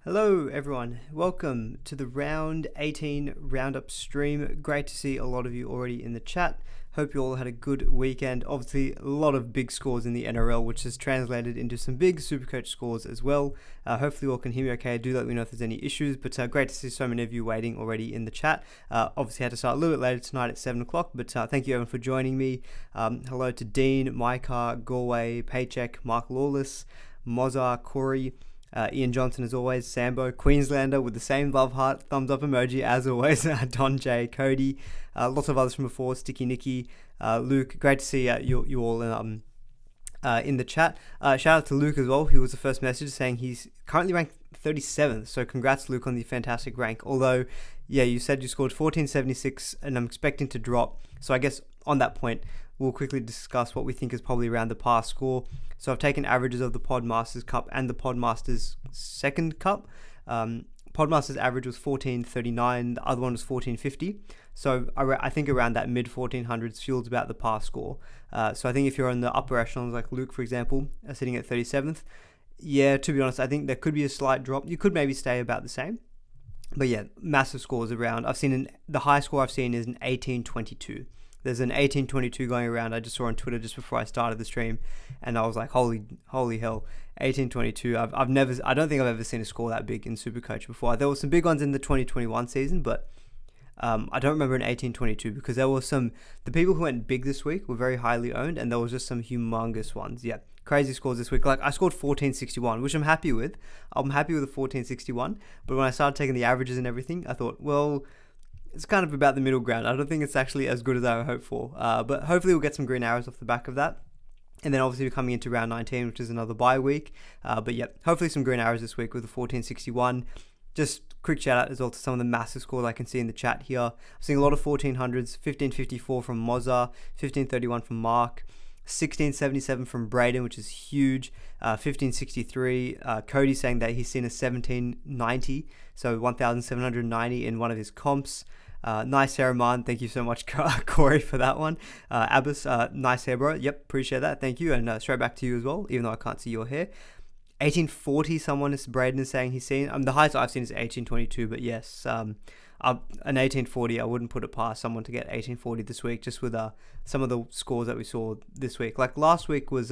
Hello everyone, welcome to the round 18 roundup stream. Great to see a lot of you already in the chat. Hope you all had a good weekend. Obviously a lot of big scores in the NRL, which has translated into some big SuperCoach scores as well. Hopefully you all can hear me okay. Do let me know if there's any issues, but great to see so many of you waiting already in the chat. Obviously had to start a little bit later tonight at 7 o'clock, but thank you everyone for joining me. Hello to Dean, Micah, Galway, Paycheck, Mark Lawless, Mozart, Corey, Ian Johnson as always, Sambo, Queenslander with the same love heart, thumbs up emoji as always, Don J, Cody, lots of others from before, Sticky Nicky, Luke, great to see you all in the chat. Shout out to Luke as well, who was the first message saying he's currently ranked 37th, so congrats Luke on the fantastic rank. Although, yeah, you said you scored 1476 and I'm expecting to drop, so I guess on that point, we'll quickly discuss what we think is probably around the past score. So I've taken averages of the Podmasters Cup and the Podmasters Second Cup. Podmasters average was 1439, the other one was 1450. So I think around that mid 1400s feels about the past score. So I think if you're in the upper echelons, like Luke, for example, sitting at 37th, yeah, to be honest, I think there could be a slight drop. You could maybe stay about the same. But yeah, massive scores around. The high score I've seen is an 1822. There's an 1822 going around. I just saw on Twitter just before I started the stream, and I was like, holy hell, 1822. I don't think I've ever seen a score that big in SuperCoach before. There were some big ones in the 2021 season, but I don't remember an 1822 because there were the people who went big this week were very highly owned, and there was just some humongous ones. Yeah, crazy scores this week. Like I scored 1461, which I'm happy with. I'm happy with the 1461, but when I started taking the averages and everything, I thought, well, it's kind of about the middle ground. I don't think it's actually as good as I hoped for, but hopefully we'll get some green arrows off the back of that. And then obviously we're coming into round 19, which is another bye week. But yeah, hopefully some green arrows this week with the 1461. Just quick shout out as well to some of the massive scores I can see in the chat here. I'm seeing a lot of 1400s, 1554 from Mozza, 1531 from Mark, 1677 from Braden, which is huge. 1563. Cody saying that he's seen a 1790, so 1790 in one of his comps. Nice hair, man. Thank you so much, Corey, for that one. Abbas, nice hair, bro. Yep, appreciate that. Thank you. And straight back to you as well, even though I can't see your hair. 1840, Braden is saying he's seen. The highest I've seen is 1822, but yes, an 1840, I wouldn't put it past someone to get 1840 this week, just with some of the scores that we saw this week. Like last week was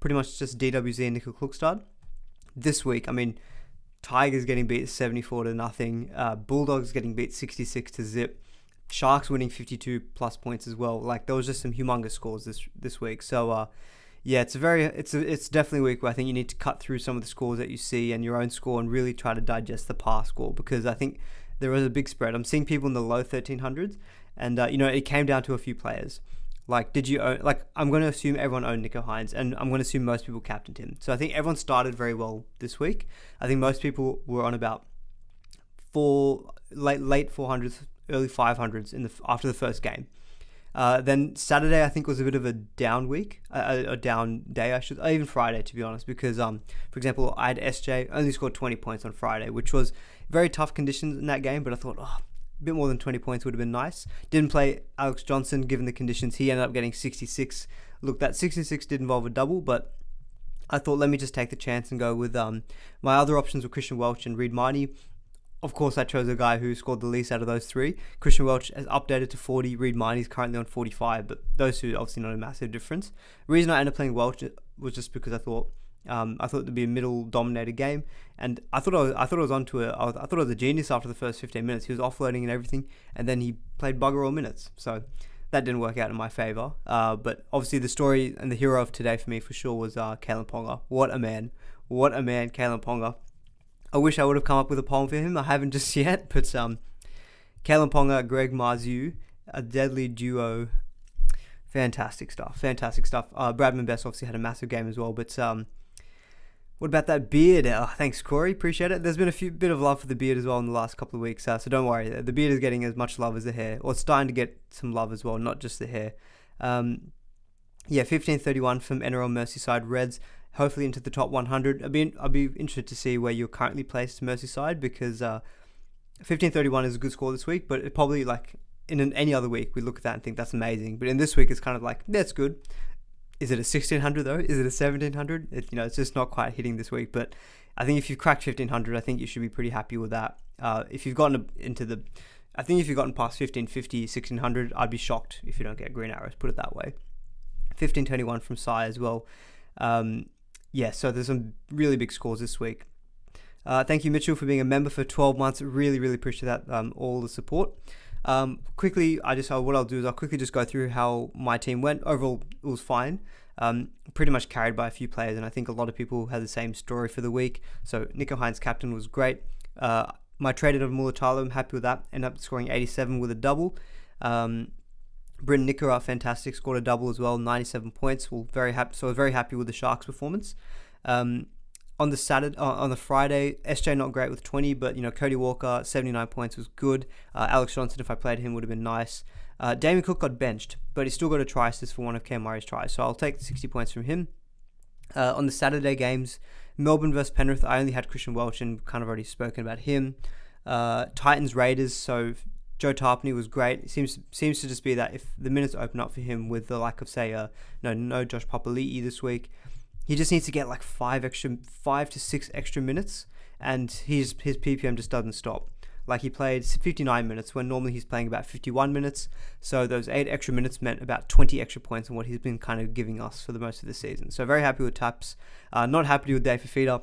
pretty much just DWZ and Nickel Klukstad. This week, I mean, Tigers getting beat 74-0, Bulldogs getting beat 66-0, Sharks winning 52 plus points as well. Like there was just some humongous scores this week. So yeah, it's definitely a week where I think you need to cut through some of the scores that you see and your own score and really try to digest the past score, because I think there is a big spread. I'm seeing people in the low 1300s, and it came down to a few players. Like, did you own? Like, I'm going to assume everyone owned Nico Hines, and I'm going to assume most people captained him. So I think everyone started very well this week. I think most people were on about late 400s, early 500s after the first game. Then Saturday, I think, was a bit of a down week, a down day, even Friday, to be honest, because, for example, I had SJ only scored 20 points on Friday, which was very tough conditions in that game, but I thought, a bit more than 20 points would have been nice. Didn't play Alex Johnson, given the conditions. He ended up getting 66. Look, that 66 did involve a double, but I thought, let me just take the chance and go with, my other options were Christian Welch and Reid Marnie. Of course, I chose a guy who scored the least out of those three. Christian Welch has updated to 40. Reid Marnie is currently on 45, but those two obviously not a massive difference. The reason I ended up playing Welch was just because I thought it'd be a middle-dominated game, and I thought I was onto it. I thought I was a genius after the first 15 minutes. He was offloading and everything, and then he played bugger all minutes. So that didn't work out in my favor. But obviously, the story and the hero of today for me for sure was Kalen Ponga. What a man, Kalen Ponga. I wish I would have come up with a poem for him. I haven't just yet, but Kalen Ponga, Greg Marzu, a deadly duo. Fantastic stuff. Bradman Best obviously had a massive game as well, but what about that beard? Thanks, Corey. Appreciate it. There's been a bit of love for the beard as well in the last couple of weeks, so don't worry. The beard is getting as much love as the hair, or it's starting to get some love as well, not just the hair. 1531 from NRL Merseyside Reds, hopefully into the top 100. I'll be interested to see where you're currently placed Merseyside, because 1531 is a good score this week, but it probably, like in any other week, we look at that and think that's amazing. But in this week, it's kind of like, that's good. Is it a 1600 though? Is it a 1700? It's just not quite hitting this week. But I think if you've cracked 1500, I think you should be pretty happy with that. If you've gotten if you've gotten past 1550, 1600, I'd be shocked if you don't get green arrows, put it that way. 1521 from Sai as well. So there's some really big scores this week. Thank you, Mitchell, for being a member for 12 months. Really, really appreciate that, all the support. Quickly, what I'll do is I'll quickly just go through how my team went. Overall, it was fine. Pretty much carried by a few players, and I think a lot of people had the same story for the week. So Nico Hines, captain, was great. My trade of Mulatalo, I'm happy with that. Ended up scoring 87 with a double. Bryn Nicola, fantastic, scored a double as well, 97 points. Very happy. So I was very happy with the Sharks' performance. On the Friday, SJ not great with 20, but Cody Walker 79 points was good. Alex Johnson, if I played him, would have been nice. Damien Cook got benched, but he still got a try assist for one of Cam Murray's tries, so I'll take the 60 points from him. On the Saturday games, Melbourne versus Penrith, I only had Christian Welch and kind of already spoken about him. Titans Raiders, so Joe Tarpany was great. It seems to just be that if the minutes open up for him with the lack of no Josh Papali'i this week, he just needs to get like 5 to 6 extra minutes, and his PPM just doesn't stop. Like, he played 59 minutes when normally he's playing about 51 minutes. So those 8 extra minutes meant about 20 extra points on what he's been kind of giving us for the most of the season. So very happy with Taps. Not happy with Dave Fafita.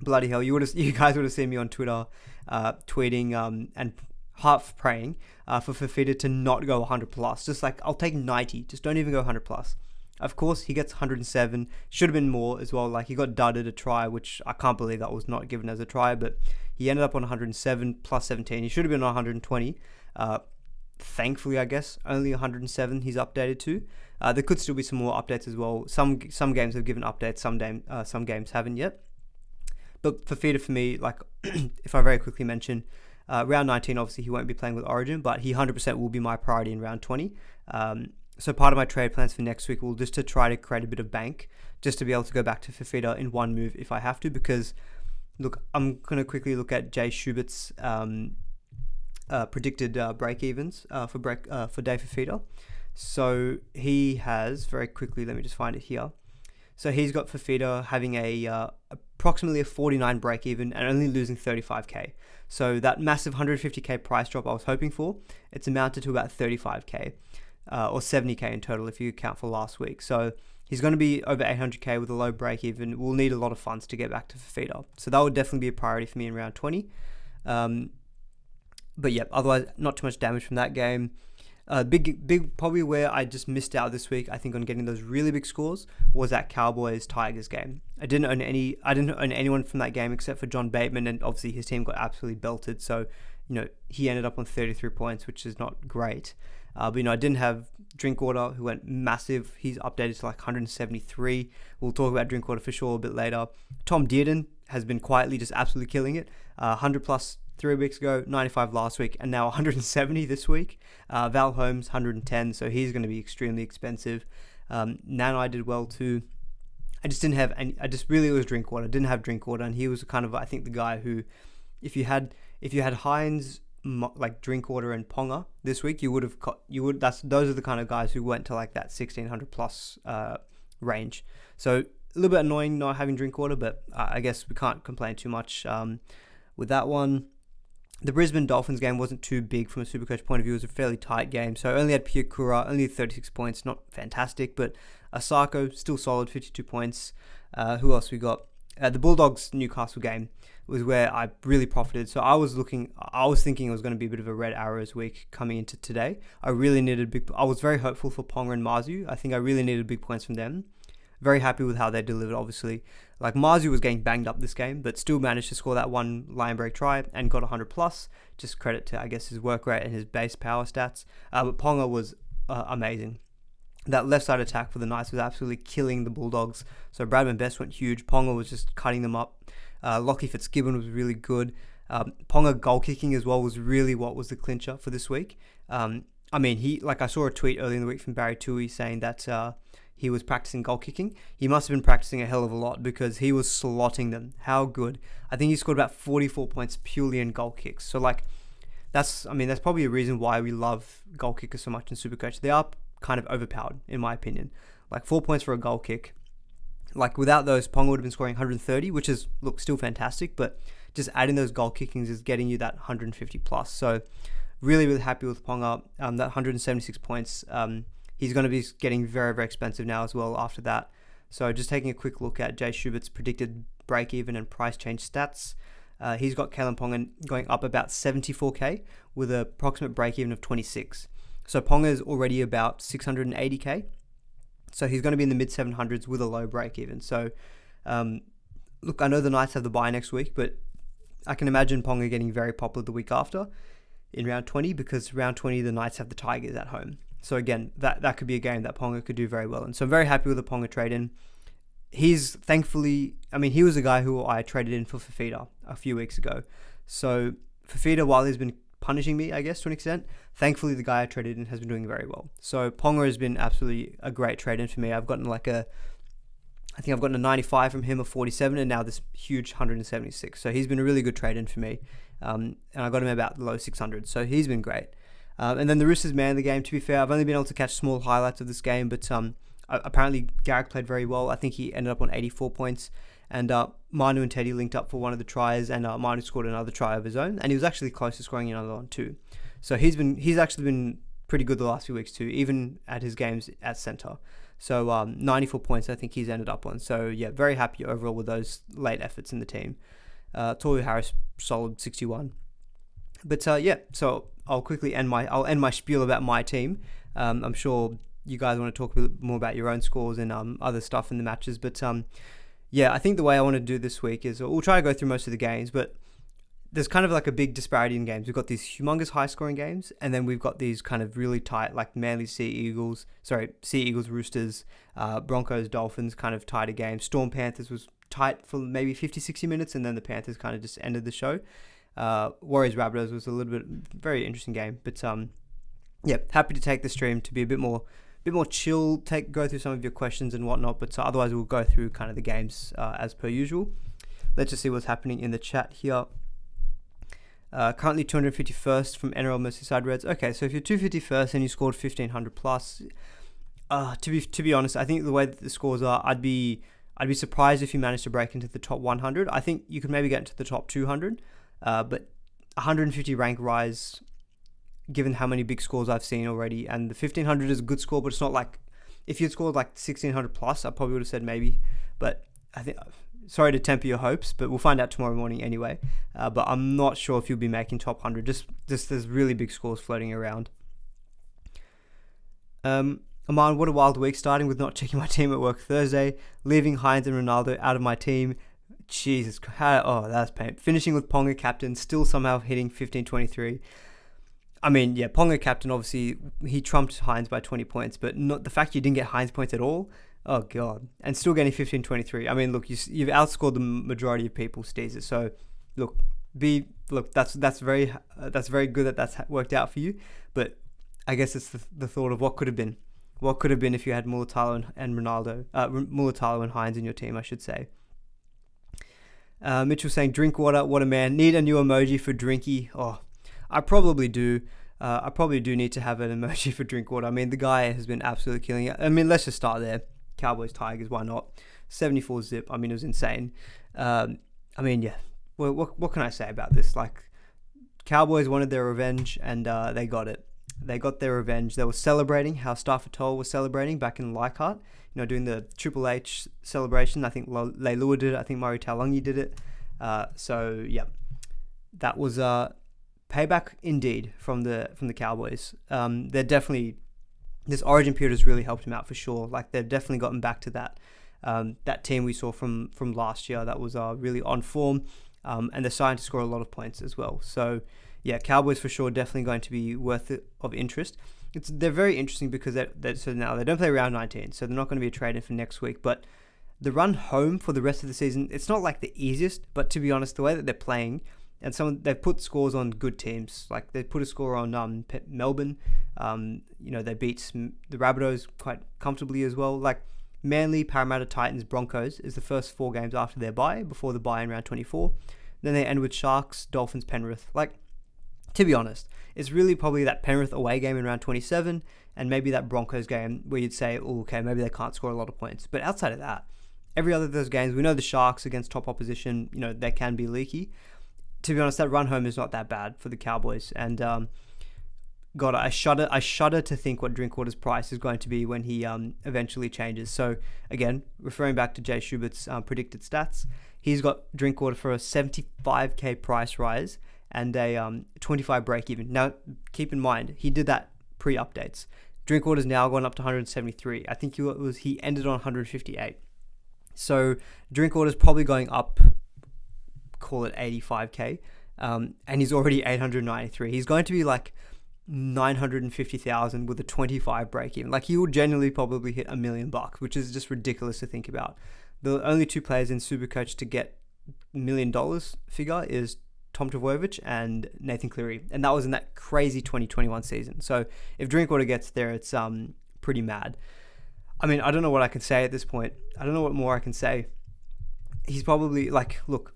Bloody hell, you guys would have seen me on Twitter tweeting and half praying for Fafita to not go 100 plus. Just like, I'll take 90. Just don't even go 100 plus. Of course, he gets 107. Should have been more as well. Like, he got dudded a try, which I can't believe that was not given as a try, but he ended up on 107 plus 17. He should have been on 120. Thankfully, I guess, only 107 he's updated to. There could still be some more updates as well. Some games have given updates, some games haven't yet. But Fafita, for me, like, if I very quickly mention, round 19, obviously he won't be playing with Origin, but he 100% will be my priority in round 20. So part of my trade plans for next week will just to try to create a bit of bank, just to be able to go back to Fafita in one move if I have to, because, look, I'm going to quickly look at Jay Schubert's predicted break-evens for Dave Fafita. So he has, very quickly, let me just find it here. So he's got Fafita having approximately a 49 break-even and only losing 35k. So that massive 150k price drop I was hoping for, it's amounted to about 35k. Or 70k in total if you account for last week. So he's going to be over 800k with a low break even. We'll need a lot of funds to get back to Fafita. So that would definitely be a priority for me in round 20. But yeah, otherwise not too much damage from that game. Big probably where I just missed out this week, I think, on getting those really big scores was that Cowboys Tigers game. I didn't own anyone from that game except for John Bateman, and obviously his team got absolutely belted. So, he ended up on 33 points, which is not great. But I didn't have Drinkwater, who went massive. He's updated to like 173. We'll talk about Drinkwater for sure a bit later. Tom Dearden has been quietly just absolutely killing it. 100 plus 3 weeks ago, 95 last week, and now 170 this week. Val Holmes, 110, so he's going to be extremely expensive. Nana did well too. I just didn't have any. It was Drinkwater. Didn't have Drinkwater, and he was kind of, I think, the guy who, if you had Hines, like Drinkwater and Ponga this week, those are the kind of guys who went to like that 1600 plus range. So a little bit annoying not having Drinkwater, but I guess we can't complain too much with that one. The Brisbane Dolphins game wasn't too big from a Supercoach point of view. It was a fairly tight game. So I only had Pia Kura, only 36 points, not fantastic, but Asako still solid, 52 points. Who else we got? The Bulldogs Newcastle game was where I really profited. So I was thinking it was going to be a bit of a red arrows week coming into today. I was very hopeful for Ponga and Mazu. I think I really needed big points from them. Very happy with how they delivered, obviously. Like, Mazu was getting banged up this game, but still managed to score that one line break try and got 100 plus. Just credit to, I guess, his work rate and his base power stats. But Ponga was amazing. That left side attack for the Knights was absolutely killing the Bulldogs. So Bradman Best went huge. Ponga was just cutting them up. Lockie Fitzgibbon was really good. Ponga goal kicking as well was really what was the clincher for this week. I saw a tweet earlier in the week from Barry Tui saying that he was practicing goal kicking. He must have been practicing a hell of a lot because he was slotting them. How good. I think he scored about 44 points purely in goal kicks. So that's probably a reason why we love goal kickers so much in Supercoach. They are kind of overpowered, in my opinion. Like 4 points for a goal kick. Like without those, Ponga would have been scoring 130, which is, look, still fantastic, but just adding those goal kickings is getting you that 150 plus. So really, really happy with Ponga. That 176 points. He's going to be getting very, very expensive now as well after that. So just taking a quick look at Jay Schubert's predicted break-even and price change stats. He's got Kalen Ponga going up about 74k with an approximate break-even of 26. So Ponga is already about 680k. So he's going to be in the mid-700s with a low break-even. So look, I know the Knights have the bye next week, but I can imagine Ponga getting very popular the week after in round 20, because round 20 the Knights have the Tigers at home. So again, that could be a game that Ponga could do very well in. So I'm very happy with the Ponga trade-in. He's thankfully, he was a guy who I traded in for Fafita a few weeks ago. So Fafita, while he's been punishing me, I guess, to an extent, thankfully the guy I traded in has been doing very well. So Ponga has been absolutely a great trade-in for me. I've gotten I think I've gotten a 95 from him, a 47, and now this huge 176. So he's been a really good trade-in for me. And I got him about the low 600. So he's been great. And then the Roosters man of the game, to be fair, I've only been able to catch small highlights of this game, but apparently Garrick played very well. I think he ended up on 84 points. And Manu and Teddy linked up for one of the tries, and Manu scored another try of his own. And he was actually close to scoring another one too. So he's actually been pretty good the last few weeks too, even at his games at centre. So 94 points I think he's ended up on. So yeah, very happy overall with those late efforts in the team. Toru Harris, solid 61. But so I'll quickly end my spiel about my team. I'm sure you guys want to talk a bit more about your own scores and other stuff in the matches. But I think the way I want to do this week is we'll try to go through most of the games, but there's kind of like a big disparity in games. We've got these humongous high-scoring games, and then we've got these kind of really tight, like Manly Sea Eagles, Roosters, Broncos, Dolphins, kind of tighter games. Storm Panthers was tight for maybe 50, 60 minutes, and then the Panthers kind of just ended the show. Warriors Rabbitohs was a little bit very interesting game, but happy to take the stream to be a bit more chill, go through some of your questions and whatnot, but otherwise we'll go through kind of the games as per usual. Let's just see what's happening in the chat here. Currently 251st from NRL Merseyside Reds. Okay, so if you're 251st and you scored 1500 plus, to be honest, I think the way that the scores are, I'd be surprised if you managed to break into the top 100. I think you could maybe get into the top 200, but 150 rank rise, given how many big scores I've seen already, and the 1500 is a good score, but it's not like, if you'd scored like 1600 plus, I probably would have said maybe, but I think, sorry to temper your hopes, but we'll find out tomorrow morning anyway, but I'm not sure if you'll be making top 100, just there's really big scores floating around. Aman, what a wild week, starting with not checking my team at work Thursday, leaving Hines and Ronaldo out of my team. Jesus, that's pain. Finishing with Ponga captain, still somehow hitting 15-23. Ponga captain, obviously, he trumped Hines by 20 points, but not the fact you didn't get Hines points at all. Oh, God. And still getting 15-23. Look, you've outscored the majority of people, Steezer. So, that's very good that's worked out for you. But I guess it's the thought of what could have been. What could have been if you had Mulatalo and Ronaldo, Mulatalo and Hines in your team, I should say. Mitchell saying, Drinkwater, what a man. Need a new emoji for Drinky. Oh, I probably do. I probably do need to have an emoji for Drinkwater. The guy has been absolutely killing it. Let's just start there. Cowboys, Tigers, why not? 74 zip. It was insane. Well, what can I say about this? Like, Cowboys wanted their revenge, and they got it. They got their revenge. They were celebrating how Stafford Toll was celebrating back in Leichhardt, doing the Triple H celebration. I think Leilua did it. I think Murray Taulagi did it. That was payback indeed from the Cowboys. They're definitely, this Origin period has really helped him out for sure. Like, they've definitely gotten back to that team we saw from last year that was really on form, and they're starting to score a lot of points as well. So yeah, Cowboys for sure, definitely going to be worth it of interest. They're very interesting because so now they don't play round 19, so they're not going to be a trade-in for next week. But the run home for the rest of the season, it's not like the easiest. But to be honest, the way that they're playing, and they've put scores on good teams. Like, they put a score on Melbourne. They beat the Rabbitohs quite comfortably as well. Like, Manly, Parramatta, Titans, Broncos is the first 4 games after their bye, before the bye in round 24. Then they end with Sharks, Dolphins, Penrith. Like, to be honest, it's really probably that Penrith away game in round 27, and maybe that Broncos game where you'd say, oh, okay, maybe they can't score a lot of points. But outside of that, every other of those games, we know the Sharks against top opposition, they can be leaky. To be honest, that run home is not that bad for the Cowboys. And God, I shudder to think what Drinkwater's price is going to be when he eventually changes. So again, referring back to Jay Schubert's predicted stats, he's got Drinkwater for a 75k price rise and a 25 break even. Now, keep in mind, he did that pre-updates. Drinkwater's now gone up to 173. I think he ended on 158. So Drinkwater's probably going up, call it 85k, and he's already 893. He's going to be like 950,000 with a 25 break even. Like, he will genuinely probably hit $1 million, which is just ridiculous to think about. The only two players in SuperCoach to get $1 million figure is Tom Trbojevic and Nathan Cleary, and that was in that crazy 2021 season. So if Drinkwater gets there, it's pretty mad. I mean, I don't know what I can say at this point. I don't know what more I can say. He's probably like, look.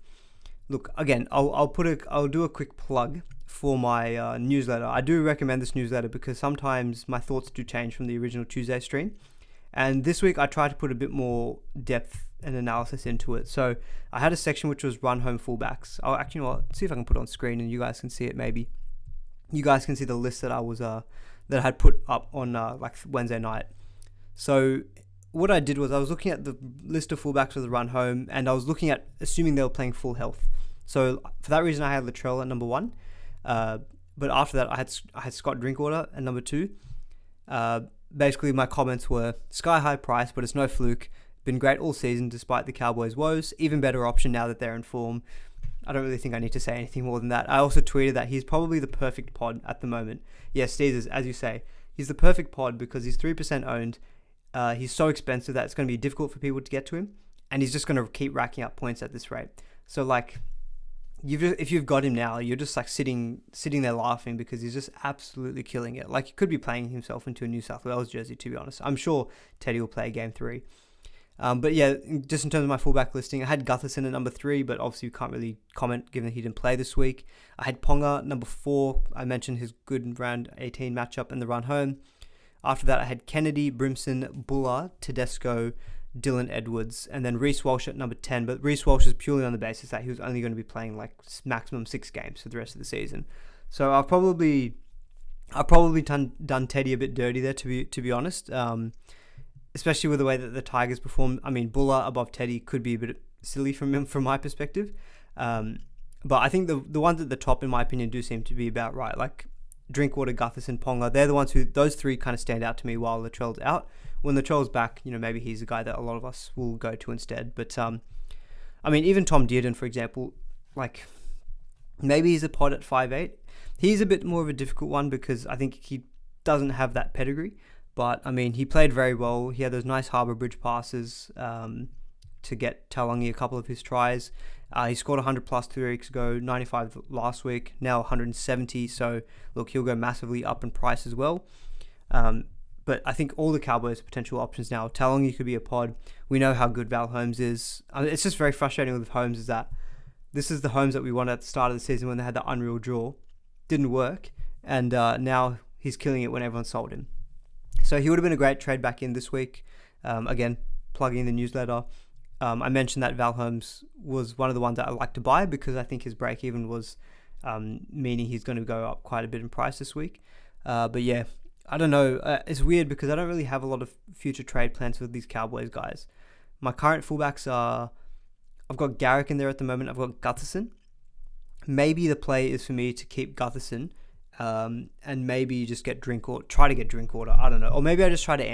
Again, I'll do a quick plug for my newsletter. I do recommend this newsletter because sometimes my thoughts do change from the original Tuesday stream. And this week I tried to put a bit more depth and analysis into it. So I had a section which was run home fullbacks. I'll actually see if I can put it on screen and you guys can see it. Maybe you guys can see the list that I had put up on like Wednesday night. So what I did was I was looking at the list of fullbacks for the run home, and I was looking at assuming they were playing full health. So for that reason, I had Latrell at number 1. But after that, I had Scott Drinkwater at number 2. Basically, my comments were sky high price, but it's no fluke. Been great all season despite the Cowboys' woes. Even better option now that they're in form. I don't really think I need to say anything more than that. I also tweeted that he's probably the perfect pod at the moment. Yes, Steezers, as you say, he's the perfect pod because he's 3% owned. He's so expensive that it's going to be difficult for people to get to him, and he's just going to keep racking up points at this rate. So like, if you've got him now, you're just like sitting there laughing because he's just absolutely killing it. Like, he could be playing himself into a New South Wales jersey, to be honest. I'm sure Teddy will play game 3. But yeah, just in terms of my fullback listing, I had Gutherson at number 3, but obviously you can't really comment given that he didn't play this week. I had Ponga number 4. I mentioned his good round 18 matchup in the run home. After that, I had Kennedy, Brimson, Buller, Tedesco, Dylan Edwards, and then Reece Walsh at number 10. But Reece Walsh is purely on the basis that he was only going to be playing like maximum 6 games for the rest of the season. So I've probably done Teddy a bit dirty there, to be honest. Especially with the way that the Tigers perform. I mean, Buller above Teddy could be a bit silly from my perspective. But I think the ones at the top, in my opinion, do seem to be about right. Like Drinkwater, Gutherson, Ponga, they're the ones those 3 kind of stand out to me while Latrell's out. When Latrell's back, maybe he's a guy that a lot of us will go to instead. But, I mean, even Tom Dearden, for example, like, maybe he's a pod at 5'8". He's a bit more of a difficult one because I think he doesn't have that pedigree. But, I mean, he played very well. He had those nice Harbour Bridge passes to get Taulagi a couple of his tries. He scored 100 plus 2 weeks ago, 95 last week, now 170. So, look, he'll go massively up in price as well. But I think all the Cowboys' potential options now. Taulagi could be a pod. We know how good Val Holmes is. It's just very frustrating with Holmes is that this is the Holmes that we wanted at the start of the season when they had the unreal draw. Didn't work. And now he's killing it when everyone sold him. So he would have been a great trade back in this week. Again, plugging in the newsletter. I mentioned that Val Holmes was one of the ones that I like to buy because I think his break even was meaning he's going to go up quite a bit in price this week. But yeah, I don't know. It's weird because I don't really have a lot of future trade plans with these Cowboys guys. My current fullbacks are, I've got Garrick in there at the moment. I've got Gutherson. Maybe the play is for me to keep Gutherson. And maybe you just try to get Drinkwater. I don't know. Or maybe I just try to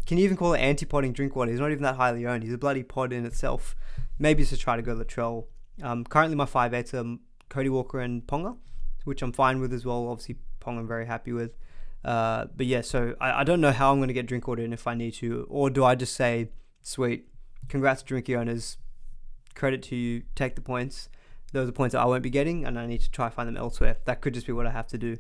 can you even call it anti-podding Drinkwater? He's not even that highly owned. He's a bloody pod in itself. Maybe just to try to go Latrell. Currently my 5'8s are Cody Walker and Ponga, which I'm fine with as well. Obviously Ponga I'm very happy with. But yeah, so I don't know how I'm going to get Drinkwater in if I need to. Or do I just say, sweet, congrats Drinky owners, credit to you, take the points. Those are points that I won't be getting, and I need to try to find them elsewhere. That could just be what I have to do.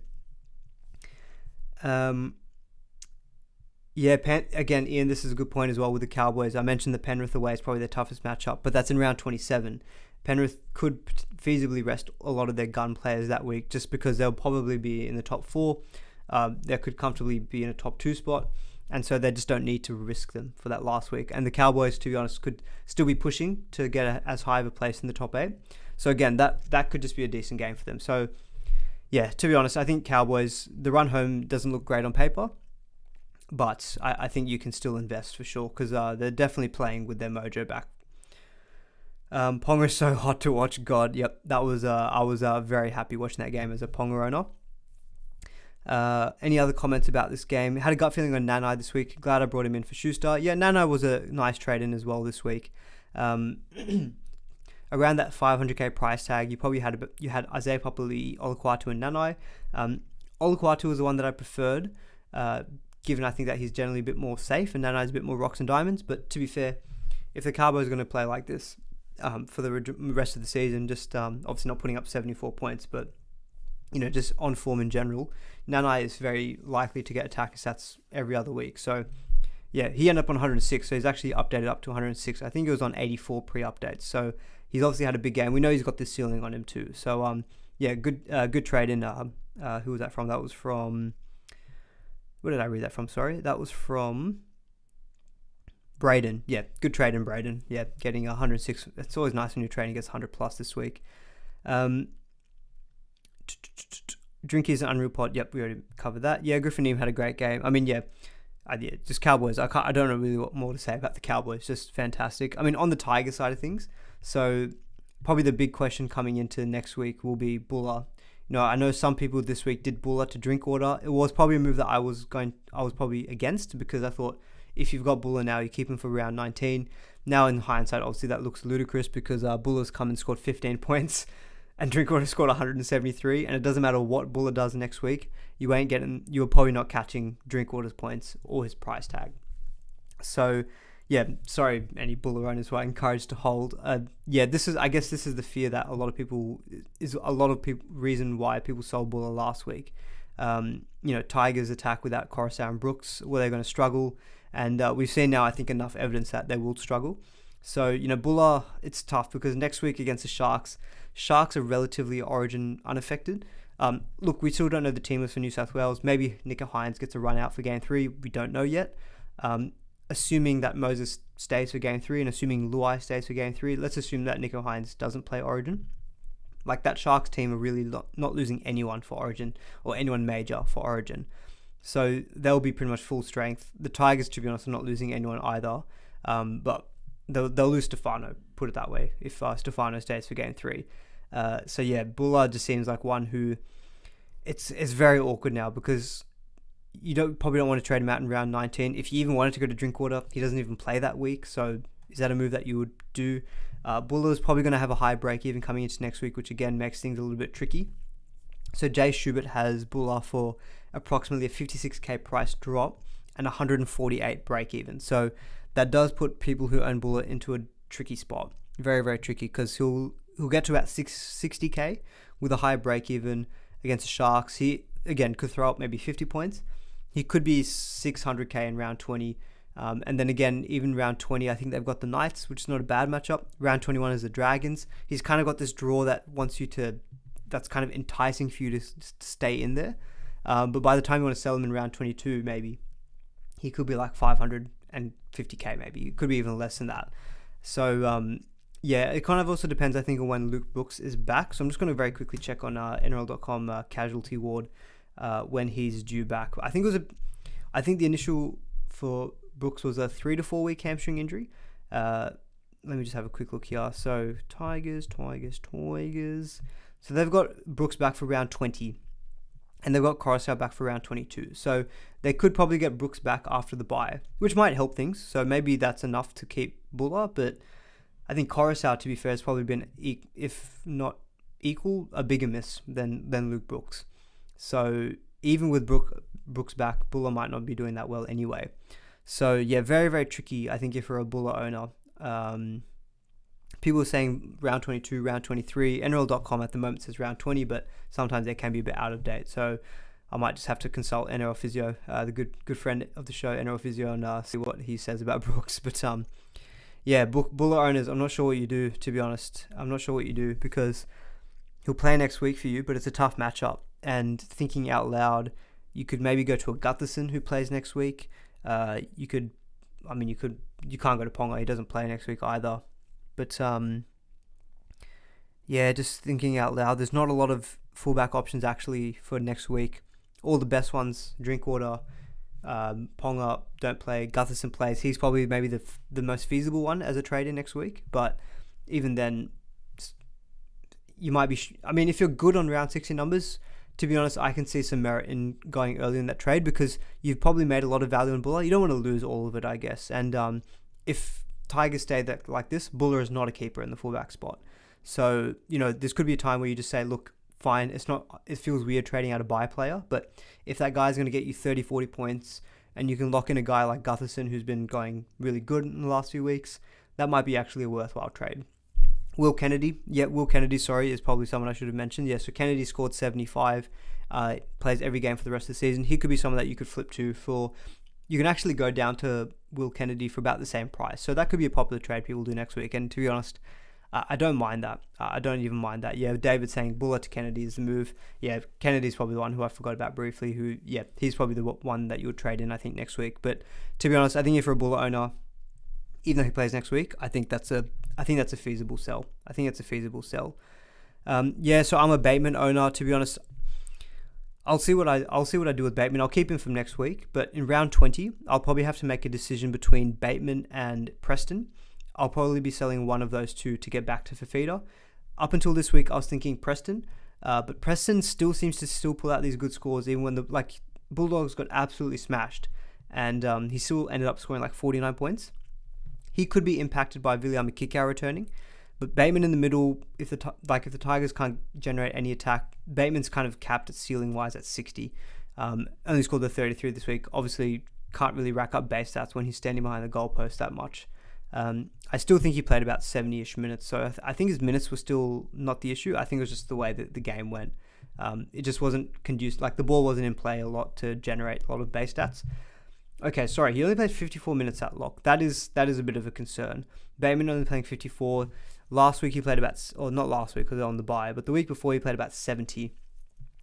Again, Ian, this is a good point as well with the Cowboys. I mentioned the Penrith away is probably their toughest matchup, but that's in round 27. Penrith could feasibly rest a lot of their gun players that week just because they'll probably be in the top 4. They could comfortably be in a top 2 spot. and so they just don't need to risk them for that last week. And the Cowboys, to be honest, could still be pushing to get as high of a place in the top 8. So again, that could just be a decent game for them. So yeah, to be honest, I think Cowboys, the run home doesn't look great on paper, but I think you can still invest for sure, because they're definitely playing with their mojo back. Ponga is so hot to watch. God, yep, that was I was very happy watching that game as a Ponga owner. Any other comments about this game? Had a gut feeling on Nanai this week. Glad I brought him in for Schuster. Yeah, Nanai was a nice trade in as well this week. Around that 500k price tag, you had Isaiah Papali'i, Olukwatu, and Nanai. Olukwatu was the one that I preferred, given I think that he's generally a bit more safe, and Nanai's a bit more rocks and diamonds. But to be fair, if the Cowboys are going to play like this for the rest of the season, just obviously not putting up 74 points, but just on form in general, Nanai is very likely to get attacker stats every other week. So yeah, he ended up on 106, so he's actually updated up to 106. I think he was on 84 pre-updates, so he's obviously had a big game. We know he's got this ceiling on him too. So yeah, good trade in. Who was that from? That was from, where did I read that from? Sorry, that was from Braden. Yeah, good trade in Braden. Yeah, getting 106. It's always nice when you're trading against 100 plus this week. Drinkies and Unreal Pod. Yep, we already covered that. Yeah, Griffin Neem had a great game. I mean, yeah, just Cowboys. I don't know really what more to say about the Cowboys. Just fantastic. I mean, on the Tiger side of things, so probably the big question coming into next week will be Buller. I know some people this week did Buller to Drinkwater. It was probably a move that I was probably against, because I thought if you've got Buller now, you keep him for round 19. Now in hindsight, obviously that looks ludicrous, because Buller's come and scored 15 points. And Drinkwater scored 173, and it doesn't matter what Buller does next week, you're probably not catching Drinkwater's points or his price tag. So, yeah, sorry, any Buller owners who are encouraged to hold. This is the fear that reason why people sold Buller last week. Tigers attack without Coruscant and Brooks, were they going to struggle? And we've seen now, I think, enough evidence that they will struggle. So, Buller, it's tough, because next week against the Sharks are relatively Origin unaffected. Look, we still don't know the team list for New South Wales. Maybe Nico Hines gets a run out for Game 3. We don't know yet. Assuming that Moses stays for Game 3 and assuming Luai stays for Game 3, let's assume that Nico Hines doesn't play Origin. Like, that Sharks team are really not losing anyone for Origin, or anyone major for Origin. So they'll be pretty much full strength. The Tigers, to be honest, are not losing anyone either. But they'll lose Stefano, put it that way, if Stefano stays for Game 3. So yeah, Buller just seems like one who it's very awkward now, because you probably don't want to trade him out in round 19. If you even wanted to go to Drinkwater, he doesn't even play that week. So is that a move that you would do? Buller's probably going to have a high break even coming into next week, which again makes things a little bit tricky. So Jay Schubert has Buller for approximately a 56k price drop and 148 break even. So that does put people who own Buller into a tricky spot. Very, very tricky, because he'll get to about 60k with a high break even against the Sharks. He, again, could throw up maybe 50 points. He could be 600k in round 20. And then again, even round 20, I think they've got the Knights, which is not a bad matchup. Round 21 is the Dragons. He's kind of got this draw that that's kind of enticing for you to stay in there. But by the time you want to sell him in round 22, maybe he could be like 550k maybe. It could be even less than that. So, yeah, it kind of also depends, I think, on when Luke Brooks is back. So I'm just going to very quickly check on NRL.com casualty ward when he's due back. I think the initial for Brooks was a 3 to 4 week hamstring injury. Let me just have a quick look here. So Tigers. So they've got Brooks back for round 20. And they've got Coruscant back for round 22. So they could probably get Brooks back after the bye, which might help things. So maybe that's enough to keep Buller. But I think Coruscant, to be fair, has probably been, if not equal, a bigger miss than Luke Brooks. So even with Brooks back, Buller might not be doing that well anyway. So yeah, very, very tricky, I think, if you're a Buller owner. People are saying round 22, round 23. NRL.com at the moment says round 20, but sometimes they can be a bit out of date. So I might just have to consult NRL Physio, the good friend of the show, NRL Physio, and see what he says about Brooks. But yeah, Buller owners, I'm not sure what you do, to be honest. I'm not sure what you do, because he'll play next week for you, but it's a tough matchup. And thinking out loud, you could maybe go to a Gutherson who plays next week. You can't go to Ponga. He doesn't play next week either. But just thinking out loud, there's not a lot of fullback options actually for next week. All the best ones, Drinkwater, Ponga don't play. Gutherson plays. He's probably maybe the most feasible one as a trade-in next week. But even then, you might be... if you're good on round 60 numbers, to be honest, I can see some merit in going early in that trade because you've probably made a lot of value in Buller. You don't want to lose all of it, I guess. And if Tigers stay like this, Buller is not a keeper in the fullback spot. So, this could be a time where you just say, look, fine, it feels weird trading out a buy player, but if that guy's going to get you 30, 40 points and you can lock in a guy like Gutherson who's been going really good in the last few weeks, that might be actually a worthwhile trade. Will Kennedy, is probably someone I should have mentioned. So Kennedy scored 75, plays every game for the rest of the season. He could be someone that you could flip to you can actually go down to Will Kennedy for about the same price. So that could be a popular trade people do next week. And to be honest, I don't mind that. I don't even mind that. David saying Buller to Kennedy is the move. Kennedy's probably the one who I forgot about briefly, he's probably the one that you would trade in, I think, next week. But to be honest, I think if you're a Buller owner, even though he plays next week, I think that's a feasible sell. So I'm a Bateman owner. To be honest, I'll see what I do with Bateman. I'll keep him from next week, but in round 20, I'll probably have to make a decision between Bateman and Preston. I'll probably be selling one of those two to get back to Fafita. Up until this week, I was thinking Preston, but Preston still seems to pull out these good scores, even when the Bulldogs got absolutely smashed, and he still ended up scoring 49 points. He could be impacted by Viliami Kikau returning, but Bateman in the middle, if the Tigers can't generate any attack, Bateman's kind of capped at ceiling wise at 60. Only scored the 33 this week. Obviously, can't really rack up base stats when he's standing behind the goalpost that much. I still think he played about 70-ish minutes, so I think his minutes were still not the issue. I think it was just the way that the game went. It just wasn't conducive. The ball wasn't in play a lot to generate a lot of base stats. Okay, sorry, he only played 54 minutes at lock. That is a bit of a concern. Bateman only playing 54. Last week he played not last week because they're on the bye, but the week before he played about 70.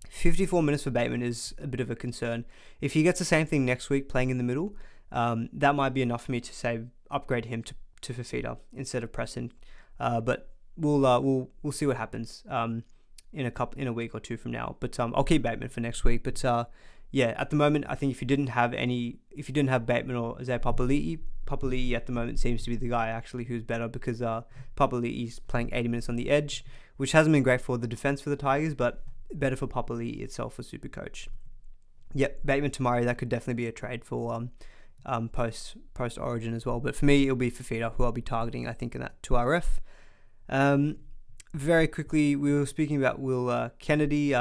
54 minutes for Bateman is a bit of a concern. If he gets the same thing next week playing in the middle, that might be enough for me to say upgrade him to Fafita instead of Preston. But we'll see what happens in a week or two from now. But I'll keep Bateman for next week. But at the moment, I think if you didn't have Bateman or Zay Papali'i at the moment seems to be the guy actually who's better because Papali'i's playing 80 minutes on the edge, which hasn't been great for the defense for the Tigers, but better for Papali'i itself for SuperCoach. Bateman to Murray, that could definitely be a trade for post Origin as well. But for me, it'll be Fafita, who I'll be targeting, I think, in that 2RF. Very quickly, we were speaking about Will Kennedy.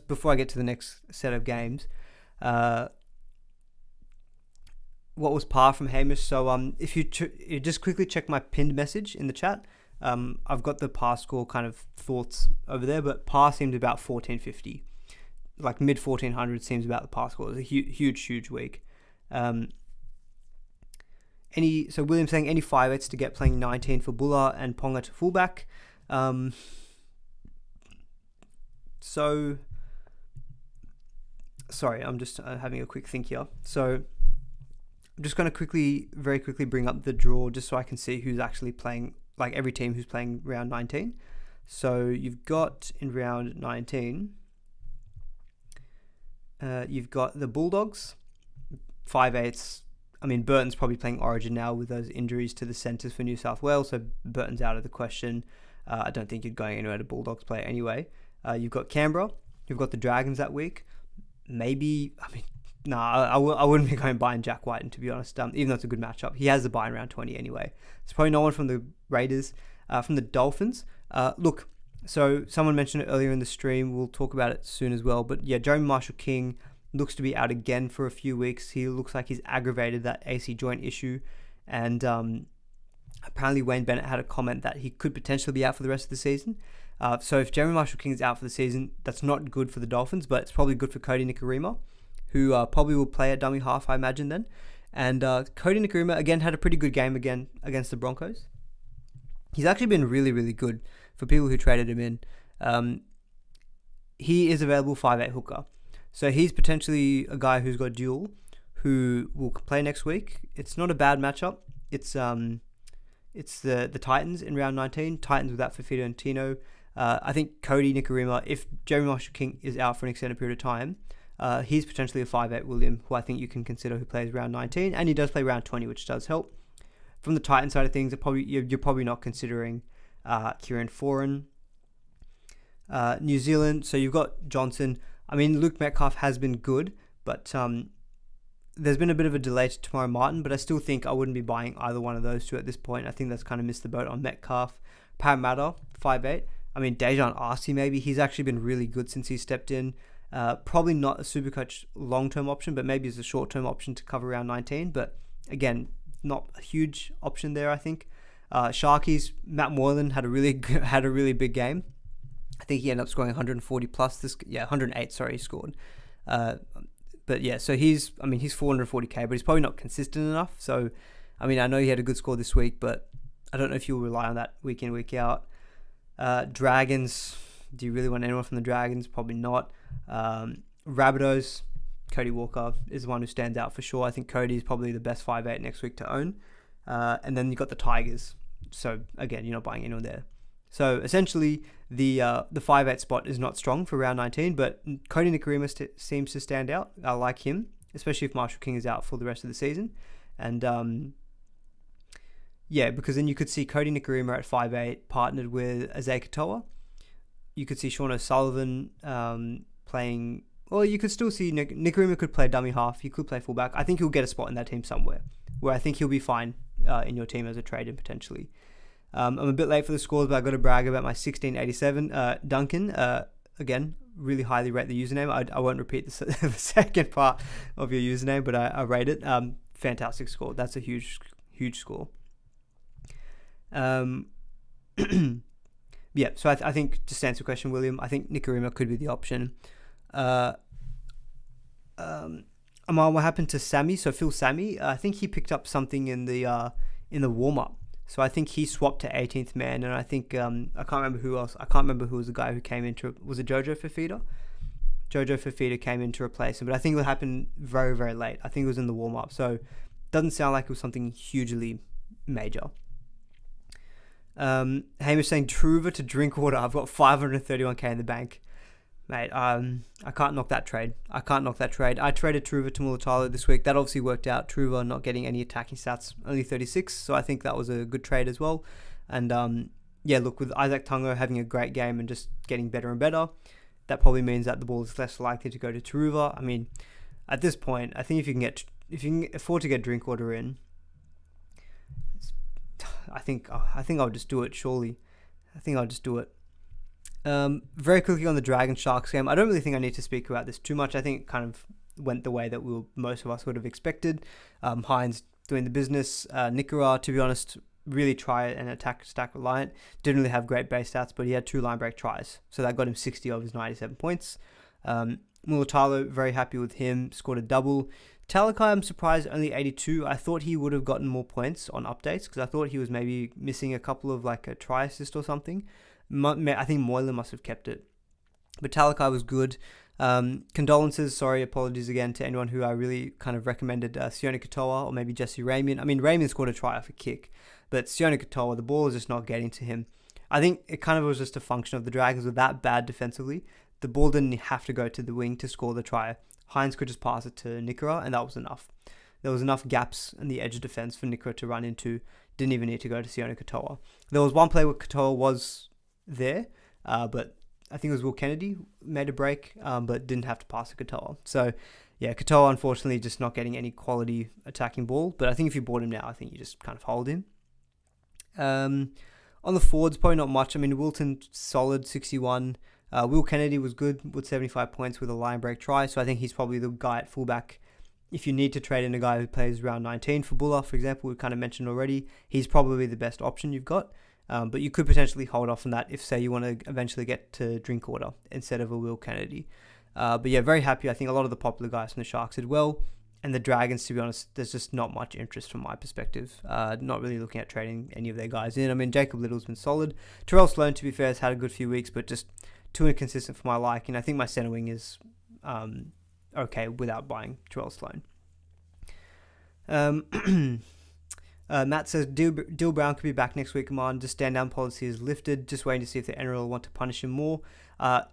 Before I get to the next set of games, what was par from Hamish? So if you just quickly check my pinned message in the chat, I've got the par score kind of thoughts over there, but par seemed about 1450, mid 1400 seems about the par score. It was a huge week. William saying any 5/8s to get playing 19 for Buller and Ponga to fullback. Sorry, I'm just having a quick think here. So I'm just going to very quickly bring up the draw just so I can see who's actually playing, every team who's playing round 19. So you've got in round 19, you've got the Bulldogs, 5/8s. Burton's probably playing Origin now with those injuries to the centres for New South Wales, so Burton's out of the question. I don't think you're going anywhere to Bulldogs play anyway. You've got Canberra. You've got the Dragons that week. I wouldn't be going buying Jack Whiten, to be honest, even though it's a good matchup. He has the buy in round 20 anyway. It's probably no one from the Raiders. From the Dolphins, so someone mentioned it earlier in the stream. We'll talk about it soon as well. But Jeremy Marshall-King looks to be out again for a few weeks. He looks like he's aggravated that AC joint issue. And apparently Wayne Bennett had a comment that he could potentially be out for the rest of the season. So if Jeremy Marshall-King is out for the season, that's not good for the Dolphins, but it's probably good for Cody Nikorima, who probably will play at dummy half, I imagine, then. And Cody Nikorima, again, had a pretty good game again against the Broncos. He's actually been really, really good for people who traded him in. He is available 5/8 hooker. So he's potentially a guy who's got dual, who will play next week. It's not a bad matchup. It's the Titans in round 19. Titans without Fafita and Tino. I think Cody Nikorima, if Jeremy Marshall-King is out for an extended period of time, he's potentially a 5'8 William, who I think you can consider who plays round 19, and he does play round 20, which does help. From the Titan side of things, you're probably not considering Kieran Foran. New Zealand, so you've got Johnson. I mean, Luke Metcalf has been good, but there's been a bit of a delay to Tamara Martin, but I still think I wouldn't be buying either one of those two at this point. I think that's kind of missed the boat on Metcalf. Parramatta, 5'8. I mean, Dejan Arce maybe. He's actually been really good since he stepped in. Probably not a Supercoach long-term option, but maybe as a short-term option to cover round 19. But again, not a huge option there, I think. Sharkies, Matt Moylan had a really big game. I think he ended up scoring 140 plus. 108. Sorry, he scored. But yeah, so he's 440k, but he's probably not consistent enough. So, I mean, I know he had a good score this week, but I don't know if you'll rely on that week in, week out. Dragons, do you really want anyone from the Dragons? Probably not. Rabbitohs, Cody Walker is the one who stands out for sure. I think Cody is probably the best 5'8 next week to own. And then you've got the Tigers. So, again, you're not buying anyone there. So essentially, the 5'8 spot is not strong for round 19, but Cody Nikorima seems to stand out. I like him, especially if Marshall-King is out for the rest of the season. And because then you could see Cody Nikorima at 5'8 partnered with Isaiah Katoa. You could see Sean O'Sullivan playing, or you could still see Nikorima could play dummy half. He could play fullback. I think he'll get a spot in that team somewhere, where I think he'll be fine in your team as a trade-in potentially. I'm a bit late for the scores, but I got to brag about my 1687 Duncan. Again, really highly rate the username. I won't repeat the second part of your username, but I rate it. Fantastic score. That's a huge score. So I think, just to answer your question, William, I think Nikorima could be the option. Amal, what happened to Sammy? So Phil Sammy, I think he picked up something in the warm-up. So I think he swapped to 18th man, and I think, I can't remember who else. I can't remember who was the guy who came into, was it Jojo Fafita? Jojo Fafita came in to replace him, but I think it happened very, very late. I think it was in the warm-up, so doesn't sound like it was something hugely major. Hamish saying, Truva to Drinkwater. I've got 531k in the bank. Mate, I can't knock that trade. I traded Truva to Mulatalo this week. That obviously worked out. Truva not getting any attacking stats, only 36. So I think that was a good trade as well. And look, with Isaac Tungo having a great game and just getting better and better, that probably means that the ball is less likely to go to Truva. I mean, at this point, I think if you can afford to get Drinkwater in, I think I'll just do it. Surely, I think I'll just do it. Very quickly on the Dragon Sharks game, I don't really think I need to speak about this too much. I think it kind of went the way that most of us would have expected. Hines doing the business. Nikora, to be honest, really try and attack stack reliant. Didn't really have great base stats, but he had 2 line break tries, so that got him 60 of his 97 points. Mulatalo, very happy with him, scored a double. Talakai, I'm surprised, only 82. I thought he would have gotten more points on updates because I thought he was maybe missing a couple of like a try assist or something. I think Moylan must have kept it. But Talakai was good. Apologies again to anyone who I really kind of recommended Sione Katoa or maybe Jesse Ramian. I mean, Ramian scored a try off a kick, but Sione Katoa, the ball is just not getting to him. I think it kind of was just a function of the Dragons were that bad defensively. The ball didn't have to go to the wing to score the try. Hines could just pass it to Nikora, and that was enough. There was enough gaps in the edge of defense for Nikora to run into. Didn't even need to go to Sione Katoa. There was one play where Katoa was there, but I think it was Will Kennedy made a break, but didn't have to pass to Katoa. So, yeah, Katoa unfortunately just not getting any quality attacking ball. But I think if you bought him now, I think you just kind of hold him. On the forwards, probably not much. I mean, Wilton solid 61. Will Kennedy was good with 75 points with a line break try. So I think he's probably the guy at fullback. If you need to trade in a guy who plays round 19 for Buller, for example, we've kind of mentioned already, he's probably the best option you've got. But you could potentially hold off on that if, say, you want to eventually get to Drinkwater instead of a Will Kennedy. But yeah, very happy. I think a lot of the popular guys from the Sharks did well. And the Dragons, to be honest, there's just not much interest from my perspective. Not really looking at trading any of their guys in. I mean, Jacob Little's been solid. Terrell Sloan, to be fair, has had a good few weeks, but just too inconsistent for my liking. I think my centre wing is okay without buying Terrell Sloan. Matt says Dill Brown could be back next week. Command, just stand down policy is lifted. Just waiting to see if the NRL want to punish him more.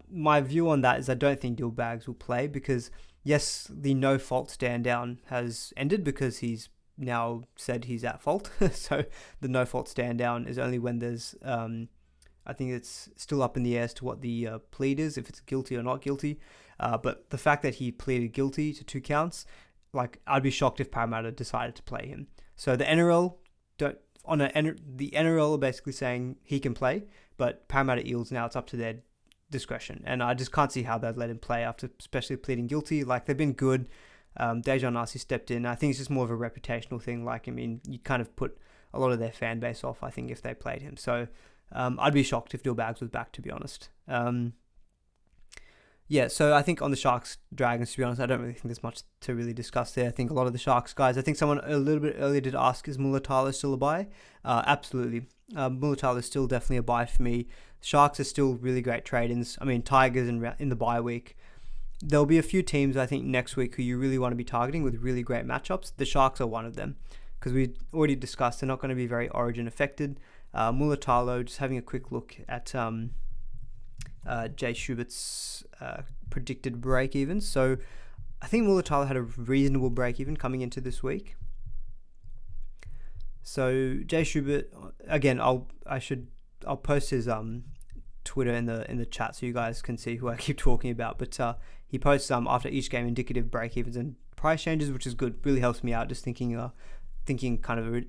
My view on that is I don't think Dill Bags will play because, yes, the no fault stand down has ended because he's now said he's at fault. So the no fault stand down is only when there's, I think it's still up in the air as to what the plead is, if it's guilty or not guilty. But the fact that he pleaded guilty to 2 counts, like I'd be shocked if Parramatta decided to play him. So the NRL the NRL are basically saying he can play, but Parramatta Eels now it's up to their discretion, and I just can't see how they'd let him play after especially pleading guilty. Like they've been good. Dejan Arce stepped in. I think it's just more of a reputational thing. Like I mean, you kind of put a lot of their fan base off, I think, if they played him. So I'd be shocked if Dill Bags was back, to be honest. Yeah, so I think on the Sharks Dragons, to be honest, I don't really think there's much to really discuss there. I think a lot of the Sharks guys, I think someone a little bit earlier did ask, is Mulatalo still a buy? Absolutely. Mulatalo is still definitely a buy for me. Sharks are still really great trade-ins. I mean, Tigers in the bye week. There'll be a few teams, I think, next week who you really want to be targeting with really great matchups. The Sharks are one of them because we already discussed they're not going to be very origin affected. Mulatalo, just having a quick look at Jay Schubert's predicted break-even. So I think Mulatalo had a reasonable break-even coming into this week. So Jay Schubert, again, I'll post his Twitter in the chat so you guys can see who I keep talking about. But he posts after each game indicative break-evens and price changes, which is good. Really helps me out just thinking kind of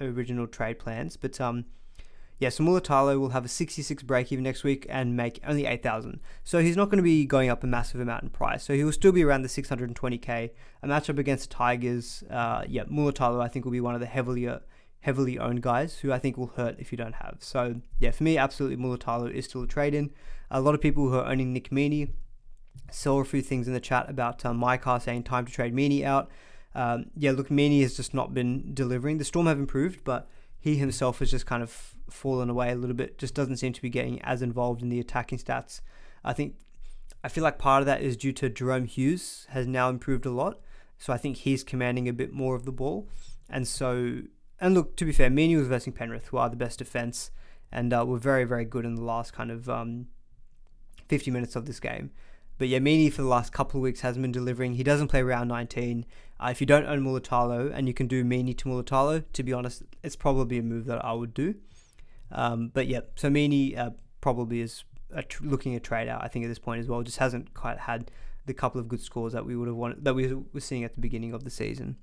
original trade plans. But yeah, so Mulatalo will have a 66 break-even next week and make only 8,000. So he's not going to be going up a massive amount in price. So he will still be around the 620k. A matchup against the Tigers, Mulatalo I think will be one of the heavily owned guys who I think will hurt if you don't have. So yeah, for me, absolutely Mulatalo is still a trade-in. A lot of people who are owning Nick Meaney saw a few things in the chat about my car saying time to trade Meaney out. Look, Meaney has just not been delivering. The Storm have improved, but he himself has just kind of fallen away a little bit, just doesn't seem to be getting as involved in the attacking stats. I feel like part of that is due to Jerome Hughes has now improved a lot. So I think he's commanding a bit more of the ball. And look, to be fair, Meaney was versing Penrith, who are the best defense and were very, very good in the last kind of 50 minutes of this game. But yeah, Meaney for the last couple of weeks hasn't been delivering. He doesn't play round 19. If you don't own Mulatalo and you can do Meaney to Mulatalo, to be honest, it's probably a move that I would do. But yeah, so Meaney probably is looking at trade out, I think, at this point as well. Just hasn't quite had the couple of good scores that we would have wanted, that we were seeing at the beginning of the season.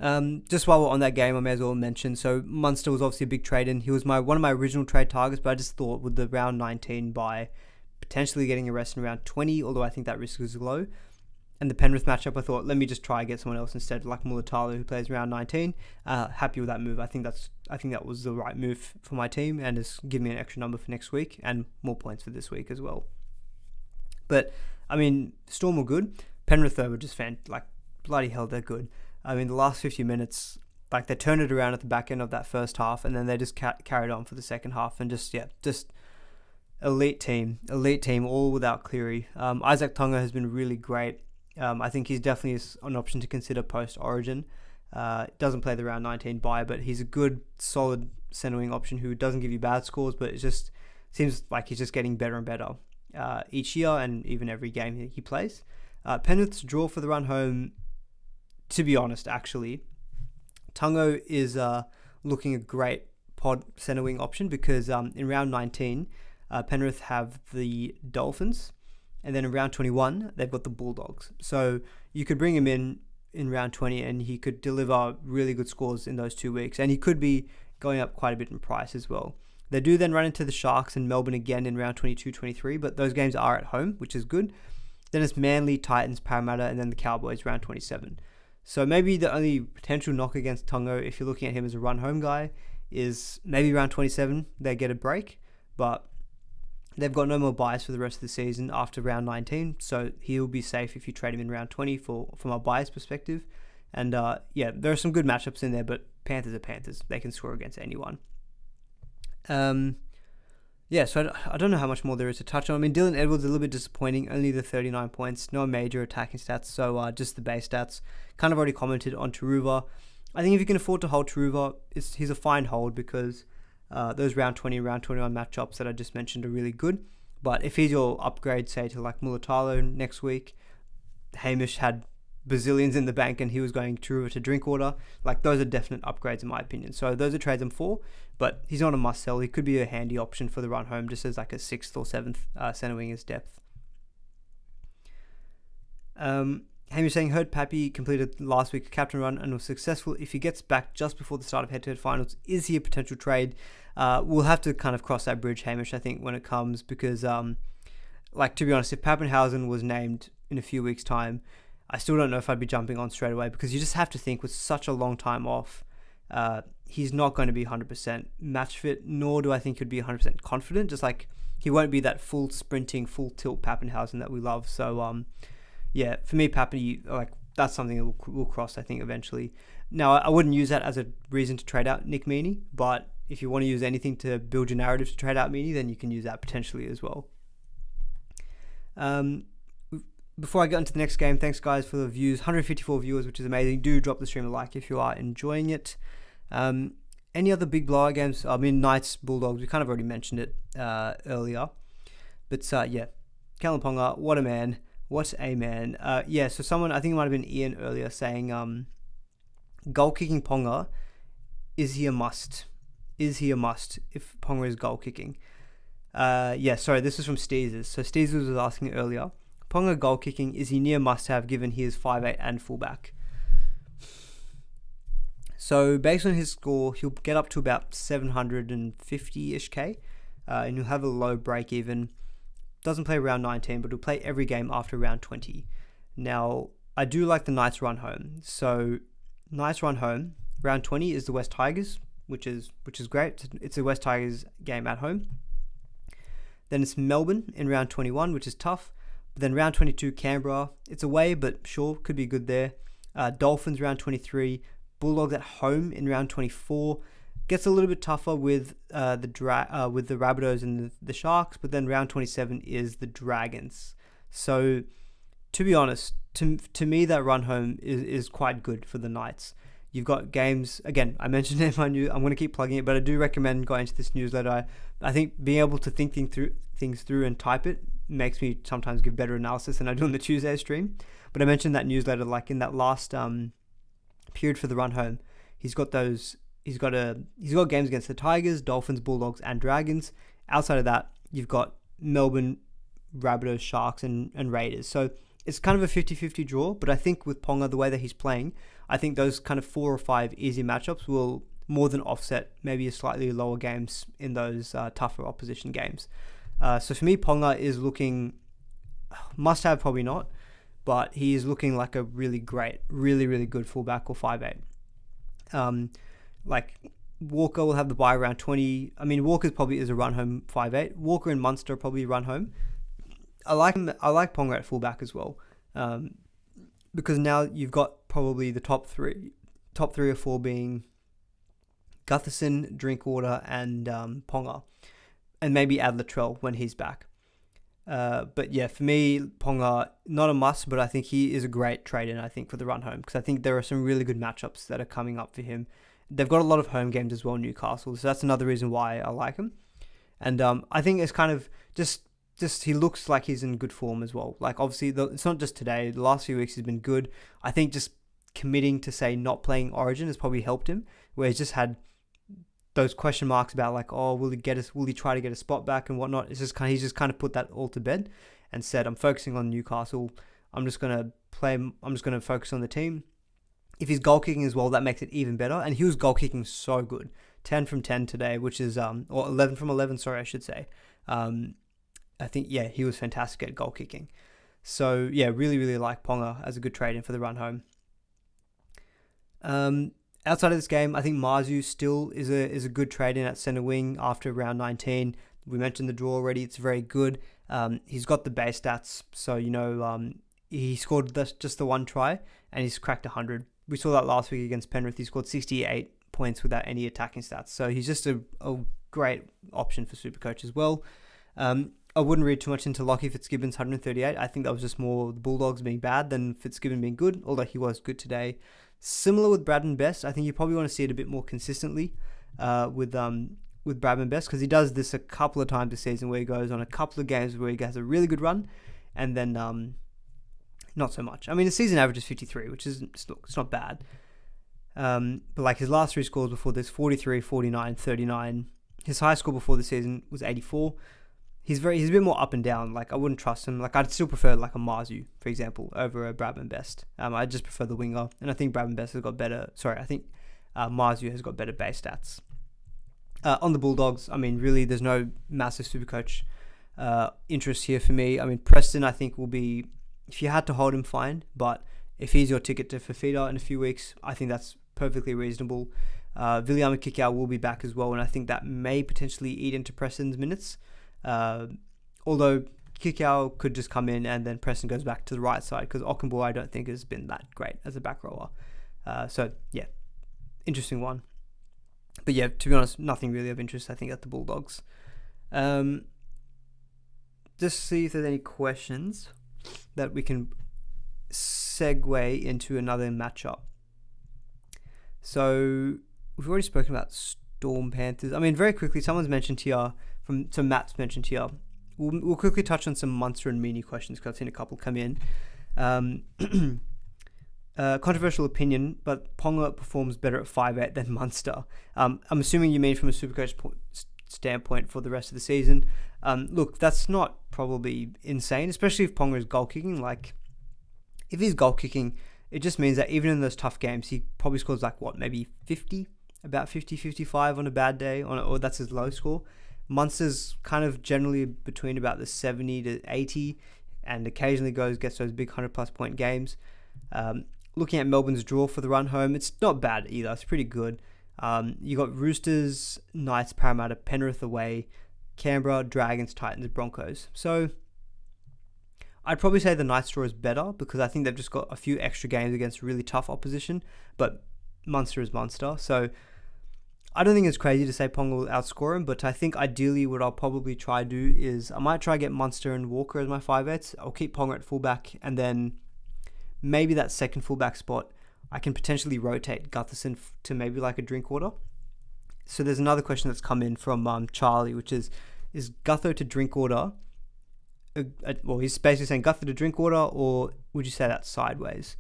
Just while we're on that game, I may as well mention, so Munster was obviously a big trade-in. He was one of my original trade targets, but I just thought with the round 19 bye, potentially getting a rest in round 20, although I think that risk is low. And the Penrith matchup, I thought, let me just try and get someone else instead, like Mulatalo, who plays round 19. Happy with that move. I think that was the right move for my team, and has given me an extra number for next week and more points for this week as well. But I mean, Storm were good. Penrith though were just bloody hell, they're good. I mean, the last 50 minutes, like they turned it around at the back end of that first half, and then they just carried on for the second half, and just elite team, all without Cleary. Isaac Tonga has been really great. I think he's definitely an option to consider post-Origin. Doesn't play the round 19 bye, but he's a good, solid centering option who doesn't give you bad scores, but it just seems like he's just getting better and better each year and even every game he plays. Penrith's draw for the run home, to be honest, actually, Tungo is looking a great pod center wing option because in round 19, Penrith have the Dolphins, and then in round 21, they've got the Bulldogs. So you could bring him in round 20 and he could deliver really good scores in those 2 weeks. And he could be going up quite a bit in price as well. They do then run into the Sharks and Melbourne again in round 22-23, but those games are at home, which is good. Then it's Manly, Titans, Parramatta, and then the Cowboys round 27. So maybe the only potential knock against Tongo, if you're looking at him as a run home guy, is maybe round 27, they get a break, but they've got no more buys for the rest of the season after round 19, so he'll be safe if you trade him in round 20 from a buyer's perspective. And there are some good matchups in there, but Panthers are Panthers. They can score against anyone. Yeah, so I don't know how much more there is to touch on. I mean, Dylan Edwards a little bit disappointing, only the 39 points, no major attacking stats, so just the base stats. Kind of already commented on Taruva. I think if you can afford to hold Taruva, he's a fine hold because those round 20, round 21 matchups that I just mentioned are really good. But if he's your upgrade, say, to like Mulatalo next week, Hamish had bazillions in the bank and he was going Taruva to Drinkwater, like those are definite upgrades in my opinion. So those are trades I'm for, but he's not a must sell. He could be a handy option for the run home just as like a 6th or 7th center winger's depth. Hamish saying, heard Pappy completed last week a captain run and was successful. If he gets back just before the start of head-to-head finals, is he a potential trade? We'll have to kind of cross that bridge, Hamish, I think, when it comes, because like, to be honest, if Pappenhausen was named in a few weeks' time, I still don't know if I'd be jumping on straight away, because you just have to think with such a long time off, he's not going to be 100% match fit, nor do I think he'd be 100% confident. Just like he won't be that full sprinting, full tilt Pappenhausen that we love. So yeah, for me, Pappy, like that's something that we'll cross, I think, eventually. Now, I wouldn't use that as a reason to trade out Nick Meaney, but if you want to use anything to build your narrative to trade out Meaney, then you can use that potentially as well. Before I get into the next game, thanks guys for the views. 154 viewers, which is amazing. Do drop the stream a like if you are enjoying it. Any other big blowout games? I mean, Knights, Bulldogs, we kind of already mentioned it earlier. But yeah, Callum Ponga, what a man. What a man. Yeah, so someone, I think it might have been Ian earlier, saying goal kicking Ponga, is he a must? Is he a must if Ponga is goal kicking? Yeah, sorry, this is from Steezers. So Steezers was asking earlier, Ponga goal kicking, is he near must have given he is 5'8" and fullback? So based on his score, he'll get up to about 750-ish K, and he'll have a low break even. Doesn't play round 19, but he'll play every game after round 20. Now, I do like the Knights run home. So Knights run home, round 20 is the West Tigers, which is great. It's a West Tigers game at home. Then it's Melbourne in round 21, which is tough. But then round 22, Canberra. It's away, but sure, could be good there. Dolphins round 23. Bulldogs at home in round 24. Gets a little bit tougher with the Rabbitohs and the Sharks. But then round 27 is the Dragons. So, to be honest, to me, that run home is quite good for the Knights. You've got games, again, I mentioned it in my I'm going to keep plugging it, but I do recommend going to this newsletter. I think being able to think things through and type it makes me sometimes give better analysis than I do on the Tuesday stream. But I mentioned that newsletter, like in that last period for the run home, he's got games against the Tigers, Dolphins, Bulldogs, and Dragons. Outside of that, you've got Melbourne, Rabbitohs, Sharks, and Raiders. So it's kind of a 50-50 draw, but I think with Ponga, the way that he's playing, I think those kind of 4 or 5 easy matchups will more than offset maybe a slightly lower games in those tougher opposition games. So for me, Ponga is looking, must have probably not, but he is looking like a really great, really, really good fullback or 5'8". Like Walker will have the bye around 20. I mean, Walker's probably is a run home 5'8". Walker and Munster probably run home. I like Ponga at fullback as well, because now you've got probably the top three or four being Gutherson, Drinkwater, and Ponga, and maybe add Latrell when he's back. But yeah, for me, Ponga, not a must, but I think he is a great trade-in, I think, for the run home, because I think there are some really good matchups that are coming up for him. They've got a lot of home games as well, Newcastle, so that's another reason why I like him. And I think it's kind of just he looks like he's in good form as well. Like, obviously, it's not just today. The last few weeks he's been good. I think just committing to, say, not playing Origin has probably helped him, where he's just had those question marks about, like, oh, will he try to get a spot back and whatnot. He's just kind of put that all to bed and said, I'm focusing on Newcastle. I'm just going to focus on the team. If he's goal kicking as well, that makes it even better. And he was goal kicking so good. 10 from 10 today, which is, or 11 from 11, sorry, I should say. I think, yeah, he was fantastic at goal kicking. So, yeah, really, really like Ponga as a good trade-in for the run home. Outside of this game, I think Marzu still is a good trade-in at centre wing after round 19. We mentioned the draw already. It's very good. He's got the base stats. So, he scored just the one try and he's cracked 100. We saw that last week against Penrith. He scored 68 points without any attacking stats. So he's just a great option for SuperCoach as well. I wouldn't read too much into Lockie Fitzgibbon's 138. I think that was just more the Bulldogs being bad than Fitzgibbon being good, although he was good today. Similar with Bradman Best, I think you probably want to see it a bit more consistently with Bradman Best, because he does this a couple of times this season where he goes on a couple of games where he has a really good run and then not so much. I mean, the season average is 53, which is, look, it's not bad. But like his last three scores before this, 43, 49, 39. His high score before the season was 84. He's a bit more up and down. Like, I wouldn't trust him. Like, I'd still prefer like a Marzu, for example, over a Bradman Best. I just prefer the winger, and I think Bradman Best has got better. Sorry, I think Marzu has got better base stats. On the Bulldogs, I mean, really, there's no massive SuperCoach interest here for me. I mean, Preston, I think, will be, if you had to hold him, fine. But if he's your ticket to Fafita in a few weeks, I think that's perfectly reasonable. Viliama Kikau will be back as well, and I think that may potentially eat into Preston's minutes. Although Kikau could just come in and then Preston goes back to the right side, because Ockenbaugh I don't think has been that great as a back rower. So yeah, interesting one. But yeah, to be honest, nothing really of interest, I think, at the Bulldogs. Just see if there's any questions that we can segue into another matchup. So we've already spoken about Storm Panthers. I mean, very quickly, someone's mentioned here, Matt's mentioned here. We'll quickly touch on some Munster and Meany questions, because I've seen a couple come in. Controversial opinion, but Ponga performs better at 5'8" than Munster. I'm assuming you mean from a SuperCoach standpoint for the rest of the season. Look, that's not probably insane, especially if Ponga is goal kicking. Like, if he's goal kicking, it just means that even in those tough games, he probably scores like, maybe 50? About 50, 55 on a bad day, or that's his low score. Munster's kind of generally between about the 70 to 80, and occasionally gets those big 100+ point games. Looking at Melbourne's draw for the run home, it's not bad either. It's pretty good. You got Roosters, Knights, Parramatta, Penrith away, Canberra, Dragons, Titans, Broncos. So I'd probably say the Knights draw is better, because I think they've just got a few extra games against really tough opposition, but Munster is Munster. So I don't think it's crazy to say Ponga will outscore him, but I think ideally what I'll probably try to do is I might try to get Munster and Walker as my 5'8". I'll keep Ponga at fullback, and then maybe that second fullback spot, I can potentially rotate Gutherson to maybe like a Drinkwater. So there's another question that's come in from Charlie, which is Gutho to Drinkwater? Well, he's basically saying Gutho to Drinkwater, or would you say that's sideways?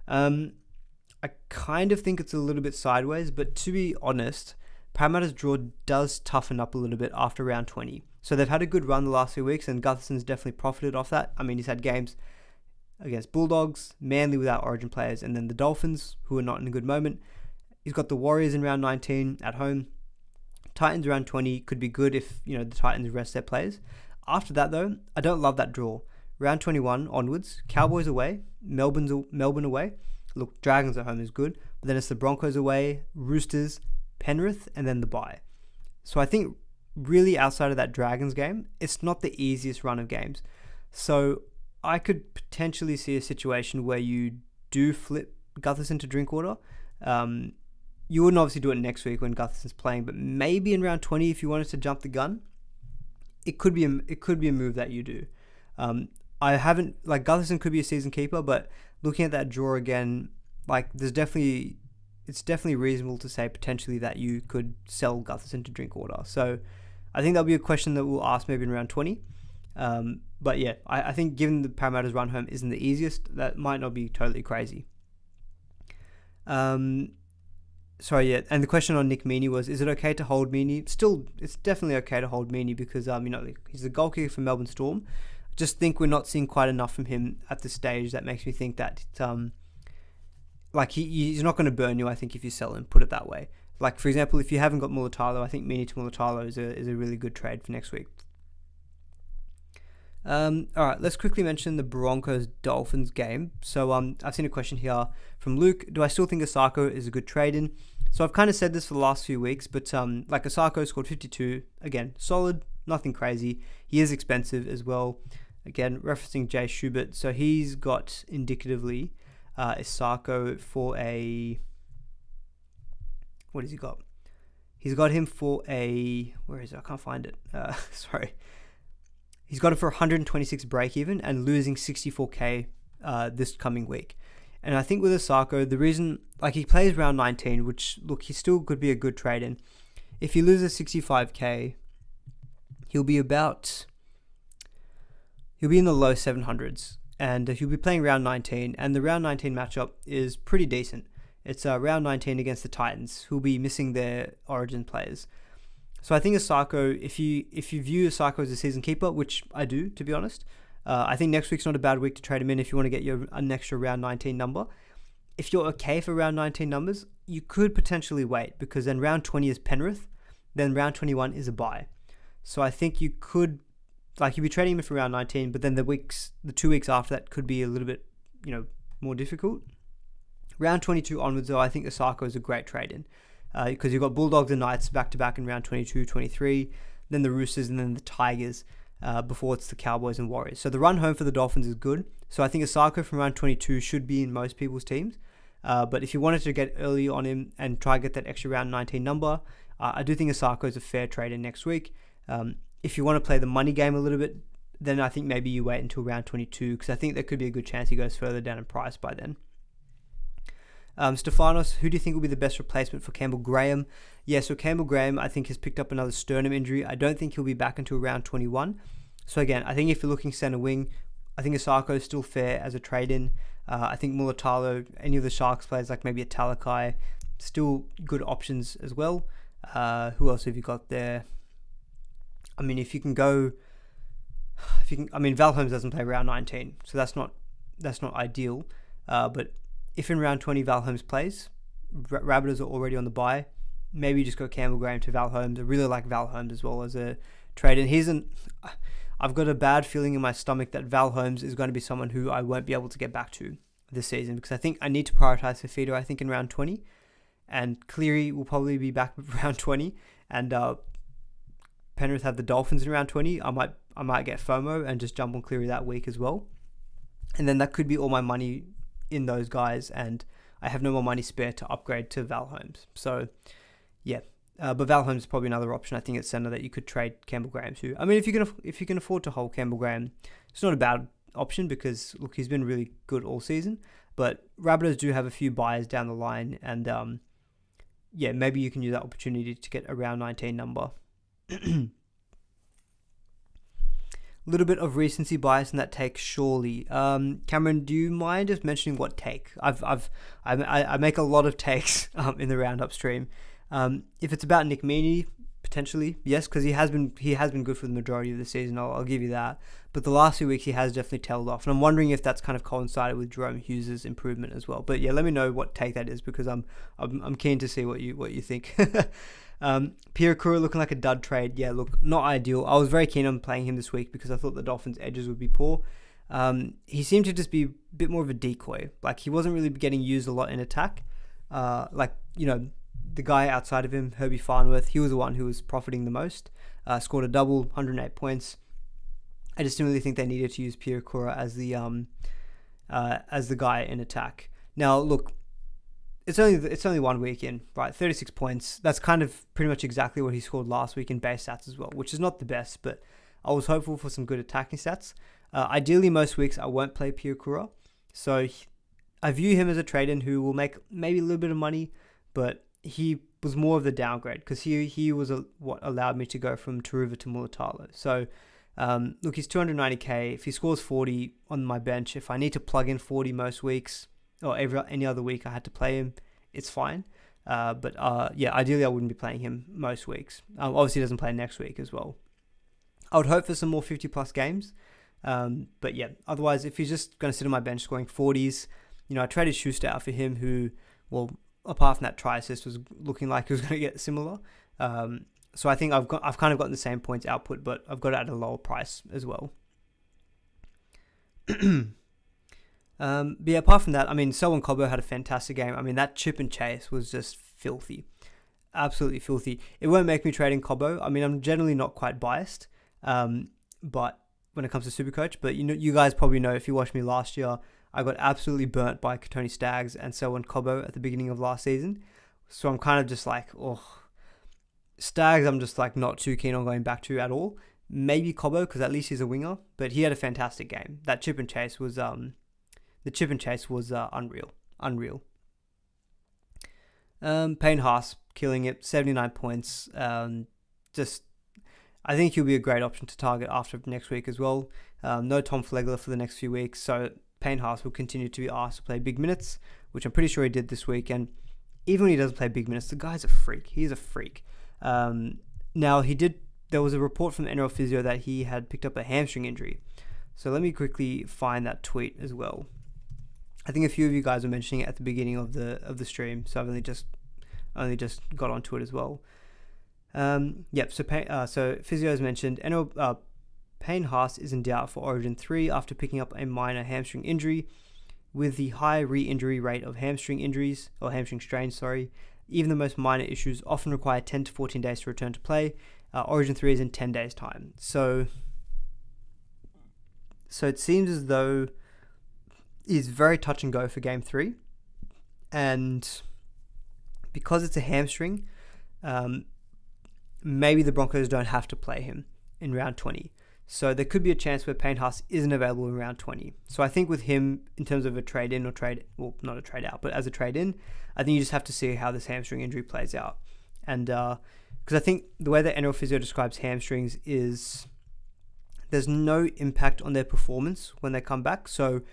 I kind of think it's a little bit sideways, but to be honest, Parramatta's draw does toughen up a little bit after round 20. So they've had a good run the last few weeks, and Gutherson's definitely profited off that. I mean, he's had games against Bulldogs, Manly without Origin players, and then the Dolphins, who are not in a good moment. He's got the Warriors in round 19 at home. Titans around 20 could be good if, the Titans rest their players. After that, though, I don't love that draw. Round 21 onwards, Cowboys away, Melbourne away. Look, Dragons at home is good, but then it's the Broncos away, Roosters, Penrith, and then the bye. So I think really outside of that Dragons game, it's not the easiest run of games. So I could potentially see a situation where you do flip Gutherson to Drinkwater. You wouldn't obviously do it next week when Gutherson's playing, but maybe in round 20 if you wanted to jump the gun, it could be a move that you do. Gutherson could be a season keeper, but looking at that draw again, it's definitely reasonable to say potentially that you could sell Gutherson to Drinkwater. So I think that'll be a question that we'll ask maybe in round 20. But yeah, I think given the Parramatta's run home isn't the easiest, that might not be totally crazy. And the question on Nick Meany was, is it okay to hold Meany? Still, it's definitely okay to hold Meany because, he's the goal kicker for Melbourne Storm. Just think we're not seeing quite enough from him at this stage. That makes me think that he's not going to burn you, I think, if you sell him, put it that way. Like, for example, if you haven't got Mulatalo, I think Meany to Mulatalo is a really good trade for next week. Alright, let's quickly mention the Broncos-Dolphins game. So I've seen a question here from Luke. Do I still think Asako is a good trade-in? So I've kind of said this for the last few weeks, but Asako scored 52. Again, solid, nothing crazy. He is expensive as well. Again, referencing Jay Schubert. So he's got indicatively Asako for a what has he got? He's got him for a, where is it? I can't find it. Sorry. He's got it for 126 break even and losing 64k this coming week. And I think with Osako, the reason, like, he plays round 19, which, look, he still could be a good trade in. If he loses 65k, he'll be in the low 700s, and he'll be playing round 19, and the round 19 matchup is pretty decent. It's round 19 against the Titans, who'll be missing their Origin players. So I think Osako, if you view Osako as a season keeper, which I do, to be honest, I think next week's not a bad week to trade him in if you want to get an extra round 19 number. If you're okay for round 19 numbers, you could potentially wait, because then round 20 is Penrith, then round 21 is a bye. So I think you could, like, you'd be trading him for round 19, but then the 2 weeks after that could be a little bit, more difficult. Round 22 onwards, though, I think Osako is a great trade in, because you've got Bulldogs and Knights back-to-back in round 22, 23, then the Roosters, and then the Tigers, before it's the Cowboys and Warriors. So the run home for the Dolphins is good. So I think Osako from round 22 should be in most people's teams. But if you wanted to get early on him and try to get that extra round 19 number, I do think Osako is a fair trade in next week. If you want to play the money game a little bit, then I think maybe you wait until round 22, because I think there could be a good chance he goes further down in price by then. Stefanos, who do you think will be the best replacement for Campbell Graham? Yeah, so Campbell Graham, I think, has picked up another sternum injury. I don't think he'll be back until round 21. So again, I think if you're looking center wing, I think Osako is still fair as a trade-in. I think Mulatalo, any of the Sharks players, like maybe a Talakai, still good options as well. Who else have you got there? I mean, Val Holmes doesn't play round 19, so that's not ideal. But if in round 20 Val Holmes plays, Rabbitohs are already on the bye, maybe you just go Campbell Graham to Val Holmes. I really like Val Holmes as well as a trade. And I've got a bad feeling in my stomach that Val Holmes is going to be someone who I won't be able to get back to this season, because I think I need to prioritize Fafita, I think, in round 20. And Cleary will probably be back round 20. And Penrith have the Dolphins in round 20. I might get FOMO and just jump on Cleary that week as well. And then that could be all my money in those guys, and I have no more money spare to upgrade to Val Holmes. So yeah, but Val Holmes is probably another option, I think, at centre that you could trade Campbell Graham to. I mean, if you can afford to hold Campbell Graham, it's not a bad option, because look, he's been really good all season. But Rabbitohs do have a few buys down the line, and yeah, maybe you can use that opportunity to get a round 19 number. Little bit of recency bias in that take, surely. Cameron, do you mind just mentioning what take? I make a lot of takes in the roundup stream. If it's about Nick Meaney, potentially yes, because he has been good for the majority of the season. I'll give you that. But the last few weeks he has definitely tailed off, and I'm wondering if that's kind of coincided with Jerome Hughes' improvement as well. But yeah, let me know what take that is, because I'm keen to see what you think. Pirakura looking like a dud trade. Yeah, look, not ideal. I was very keen on playing him this week because I thought the Dolphins' edges would be poor. He seemed to just be a bit more of a decoy. Like, he wasn't really getting used a lot in attack. The guy outside of him, Herbie Farnworth, he was the one who was profiting the most. Scored a double, 108 points. I just didn't really think they needed to use Pirakura as the guy in attack. Now, look, it's only 1 week in, right? 36 points. That's kind of pretty much exactly what he scored last week in base stats as well, which is not the best, but I was hopeful for some good attacking stats. Ideally, most weeks I won't play Pirakura, so I view him as a trade-in who will make maybe a little bit of money, but he was more of the downgrade, because he was what allowed me to go from Taruva to Mulatalo. So look, he's 290k. If he scores 40 on my bench, if I need to plug in 40 most weeks, or any other week I had to play him, it's fine. But ideally I wouldn't be playing him most weeks. Obviously he doesn't play next week as well. I would hope for some more 50 plus games. But yeah, otherwise, if he's just going to sit on my bench scoring 40s, I traded Schuster out for him, who, well, apart from that try assist, was looking like he was going to get similar. So I think I've kind of gotten the same points output, but I've got it at a lower price as well. But yeah, apart from that, I mean, Selwyn Cobbo had a fantastic game. I mean, that chip and chase was just filthy. Absolutely filthy. It won't make me trade in Cobbo. I mean, I'm generally not quite biased, but when it comes to SuperCoach, but you guys probably know, if you watched me last year, I got absolutely burnt by Katoni Staggs and Selwyn Cobbo at the beginning of last season. So I'm kind of just like, oh, Stags, I'm just like not too keen on going back to at all. Maybe Cobbo, because at least he's a winger, but he had a fantastic game. That chip and chase was unreal. Payne Haas killing it, 79 points. I think he'll be a great option to target after next week as well. No Tom Flegler for the next few weeks, so Payne Haas will continue to be asked to play big minutes, which I'm pretty sure he did this week. And even when he doesn't play big minutes, the guy's a freak. He's a freak. Now, there was a report from the NRL Physio that he had picked up a hamstring injury. So let me quickly find that tweet as well. I think a few of you guys were mentioning it at the beginning of the stream, so I've only just got onto it as well. So Physio has mentioned Payne Haas is in doubt for Origin 3 after picking up a minor hamstring injury. With the high re-injury rate of hamstring strains, even the most minor issues often require 10 to 14 days to return to play. Origin 3 is in 10 days' time. So it seems as though he's very touch and go for Game 3. And because it's a hamstring, maybe the Broncos don't have to play him in round 20. So there could be a chance where Payne Haas isn't available in round 20. So I think with him, in terms of a trade-in not a trade-out, but as a trade-in, I think you just have to see how this hamstring injury plays out. And because I think the way that NRL Physio describes hamstrings is there's no impact on their performance when they come back. So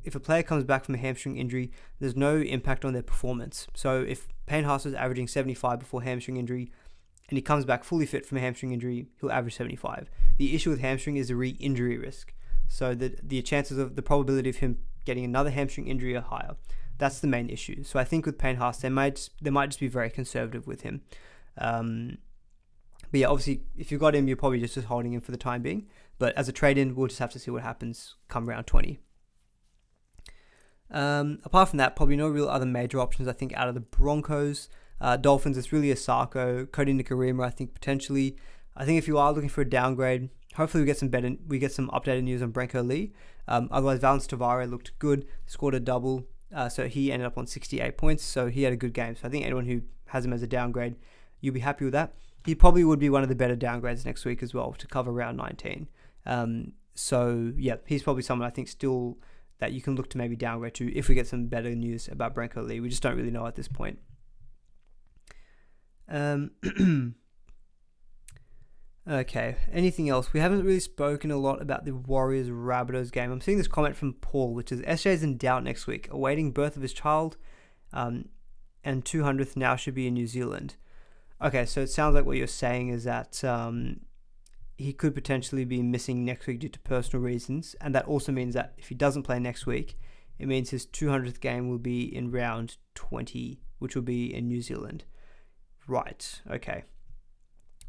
if a player comes back from a hamstring injury, there's no impact on their performance. So if Payne Haas was averaging 75 before hamstring injury, and he comes back fully fit from a hamstring injury, he'll average 75. The issue with hamstring is the re-injury risk. So the chances of the probability of him getting another hamstring injury are higher. That's the main issue. So I think with Payne Haas, they might just be very conservative with him. But yeah, obviously, if you got him, you're probably just holding him for the time being. But as a trade-in, we'll just have to see what happens come round 20. Apart from that, probably no real other major options, I think, out of the Broncos. Dolphins, it's really Asako, Cody Nikarima, I think, potentially. I think if you are looking for a downgrade, hopefully we get some updated news on Branko Lee. Otherwise, Valence Tavare looked good, scored a double, so he ended up on 68 points, so he had a good game. So I think anyone who has him as a downgrade, you'll be happy with that. He probably would be one of the better downgrades next week as well to cover round 19. So yeah, he's probably someone I think still that you can look to maybe downgrade to if we get some better news about Branko Lee. We just don't really know at this point. Okay, anything else? We haven't really spoken a lot about the Warriors-Rabbitohs game. I'm seeing this comment from Paul, which is SJ's in doubt next week, awaiting birth of his child, and 200th now should be in New Zealand. Okay, so it sounds like what you're saying is that he could potentially be missing next week due to personal reasons, and that also means that if he doesn't play next week, it means his 200th game will be in round 20, which will be in New Zealand. Right, okay.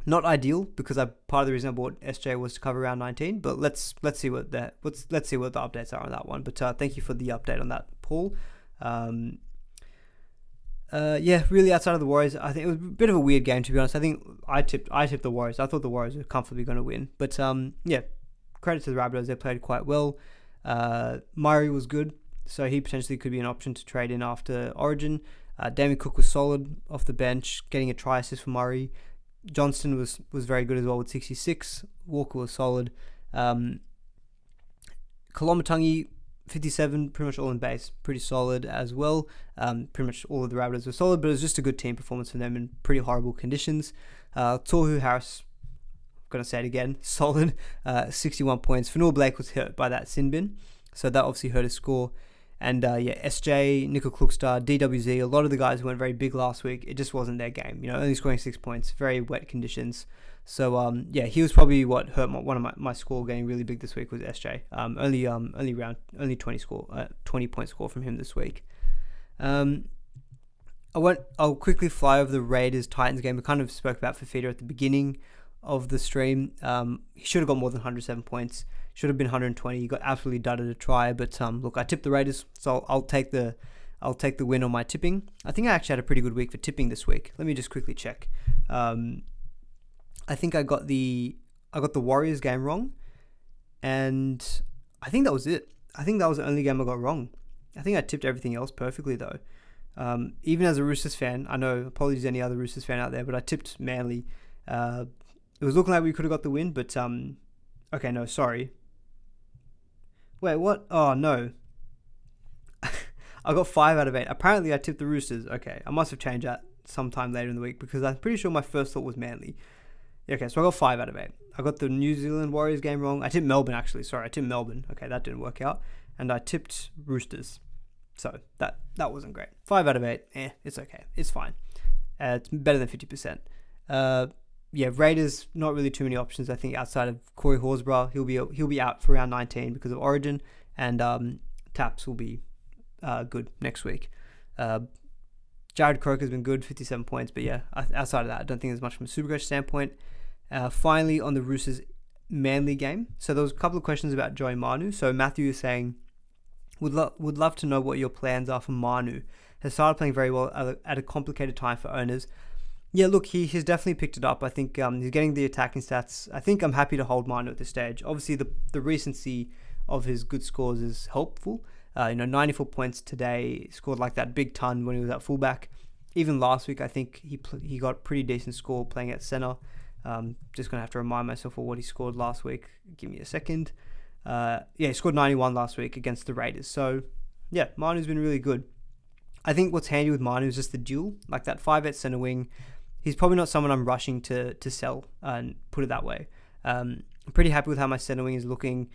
Not ideal, because part of the reason I bought SJ was to cover round 19, but let's see what the updates are on that one. But thank you for the update on that, Paul. Yeah, really outside of the Warriors, I think it was a bit of a weird game, to be honest. I think I tipped the Warriors. I thought the Warriors were comfortably going to win. But yeah, credit to the Rabbitohs. They played quite well. Murray was good, so he potentially could be an option to trade in after Origin. Damien Cook was solid off the bench, getting a try assist for Murray. Johnston was very good as well with 66. Walker was solid. Kolomatangi, 57, pretty much all in base, pretty solid as well. Pretty much all of the Rabbitohs were solid, but it was just a good team performance for them in pretty horrible conditions. Tohu Harris, I'm going to say it again, solid, 61 points. Fanua Blake was hurt by that sin bin, so that obviously hurt his score. And yeah, SJ, Nickel Klukstar, DWZ, a lot of the guys who went very big last week, it just wasn't their game. You know, only scoring 6 points, very wet conditions. So yeah, he was probably what hurt one of my score getting really big this week was SJ. Only 20 point score from him this week. I'll quickly fly over the Raiders Titans game. We kind of spoke about Fafita at the beginning of the stream. He should have got more than 107 points. Should have been 120. He got absolutely dudded a try, but look, I tipped the Raiders, so I'll take the win on my tipping. I think I actually had a pretty good week for tipping this week. Let me just quickly check. I think I got the Warriors game wrong, and I think that was it. I think that was the only game I got wrong. I think I tipped everything else perfectly though. Even as a Roosters fan, I know, apologies to any other Roosters fan out there, but I tipped Manly. It was looking like we could have got the win, but okay, no, sorry. Wait, what? Oh, no. I got 5 out of 8. Apparently, I tipped the Roosters. Okay, I must have changed that sometime later in the week because I'm pretty sure my first thought was Manly. Okay, so I got 5 out of 8. I got the New Zealand Warriors game wrong. I tipped Melbourne, actually. Sorry, I tipped Melbourne. Okay, that didn't work out. And I tipped Roosters. So that wasn't great. 5 out of 8. It's okay. It's fine. It's better than 50%. Yeah, Raiders, not really too many options, I think, outside of Corey Horsburgh. He'll be out for round 19 because of Origin. And Taps will be good next week. Jared Croker's been good, 57 points. But yeah, outside of that, I don't think there's much from a Supercoach standpoint. Finally, on the Roosters Manly game. So there was a couple of questions about Joey Manu. So Matthew is saying, would love to know what your plans are for Manu. Has started playing very well at a complicated time for owners. Yeah, look, he's definitely picked it up. I think he's getting the attacking stats. I think I'm happy to hold Manu at this stage. Obviously, the recency of his good scores is helpful. 94 points today, scored like that big ton when he was at fullback. Even last week, I think he got a pretty decent score playing at centre. Just going to have to remind myself of what he scored last week. Give me a second. He scored 91 last week against the Raiders. So, yeah, Manu's been really good. I think what's handy with Manu is just the duel, like that 5'8" centre wing. He's probably not someone I'm rushing to sell, and put it that way. I'm pretty happy with how my centre wing is looking.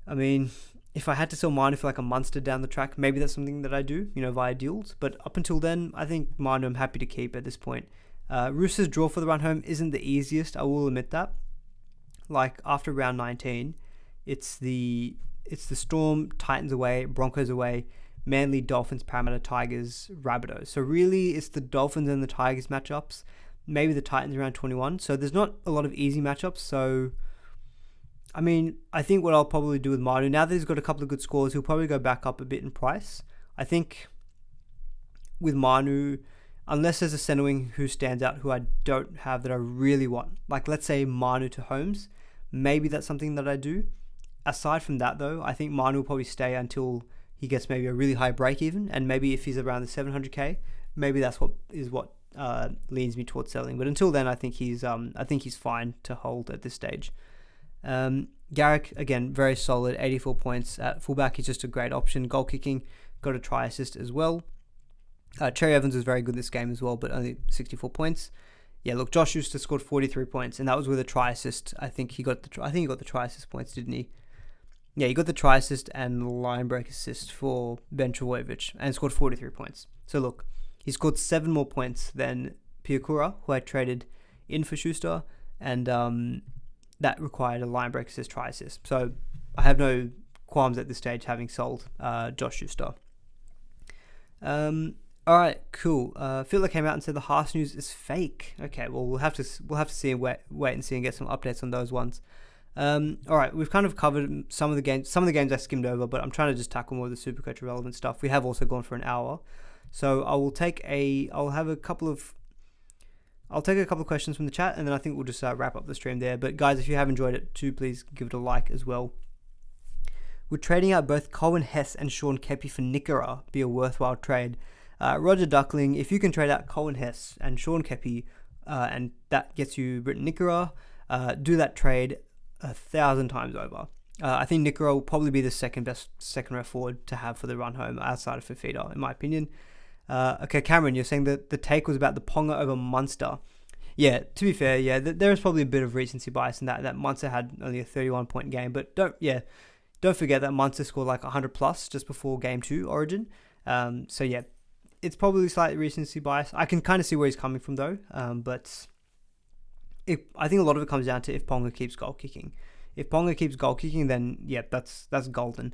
I mean, if I had to sell Manu for like a Munster down the track, maybe that's something that I do, via deals. But up until then, I think Manu I'm happy to keep at this point. Roosters' draw for the run home isn't the easiest, I will admit that. Like after round 19, it's the Storm, Titans away, Broncos away, Manly, Dolphins, Parramatta, Tigers, Rabbitohs. So really, it's the Dolphins and the Tigers matchups. Maybe the Titans around 21. So there's not a lot of easy matchups. So, I mean, I think what I'll probably do with Manu, now that he's got a couple of good scores, he'll probably go back up a bit in price. I think with Manu, unless there's a centre wing who stands out, who I don't have that I really want, like let's say Manu to Holmes, maybe that's something that I do. Aside from that, though, I think Manu will probably stay until he gets maybe a really high break even, and maybe if he's around the 700k, maybe that's what leans me towards selling. But until then, I think he's fine to hold at this stage. Garrick, again, very solid, 84 points at fullback. He's just a great option. Goal kicking, got a try assist as well. Cherry Evans was very good this game as well, but only 64 points. Yeah, look, Josh Schuster scored 43 points, and that was with a try assist. I think he got the try assist points, didn't he? Yeah, he got the try assist and line break assist for Ben Trbojevic and scored 43 points. So look, he scored 7 more points than Piakura, who I traded in for Schuster, and that required a line break assist, try assist. So I have no qualms at this stage having sold Josh Schuster. All right, cool. Fiddler came out and said the Haas news is fake. Okay, well we'll have to see and wait and see and get some updates on those ones. All right, we've kind of covered some of the games I skimmed over, but I'm trying to just tackle more of the Supercoach relevant stuff. We have also gone for an hour, so I'll take a couple of questions from the chat, and then I think we'll just wrap up the stream there. But guys, if you have enjoyed it too, please give it a like as well. Would trading out both Cohen Hess and Sean Kepi for Nickera be a worthwhile trade? Roger Duckling, if you can trade out Cohen Hess and Sean Kepi, and that gets you Britain Nickera, do that trade 1,000 times over. I think Nickera will probably be the second best second row forward to have for the run home outside of Fifita, in my opinion. Okay, Cameron, you're saying that the take was about the Ponga over Munster. Yeah, to be fair, yeah, there is probably a bit of recency bias in that Munster had only a 31-point game, but don't forget that Munster scored like 100 plus just before game 2 Origin. So yeah, it's probably slightly recency bias. I can kind of see where he's coming from though, but I think a lot of it comes down to if Ponga keeps goal kicking. If Ponga keeps goal kicking, then yeah, that's golden.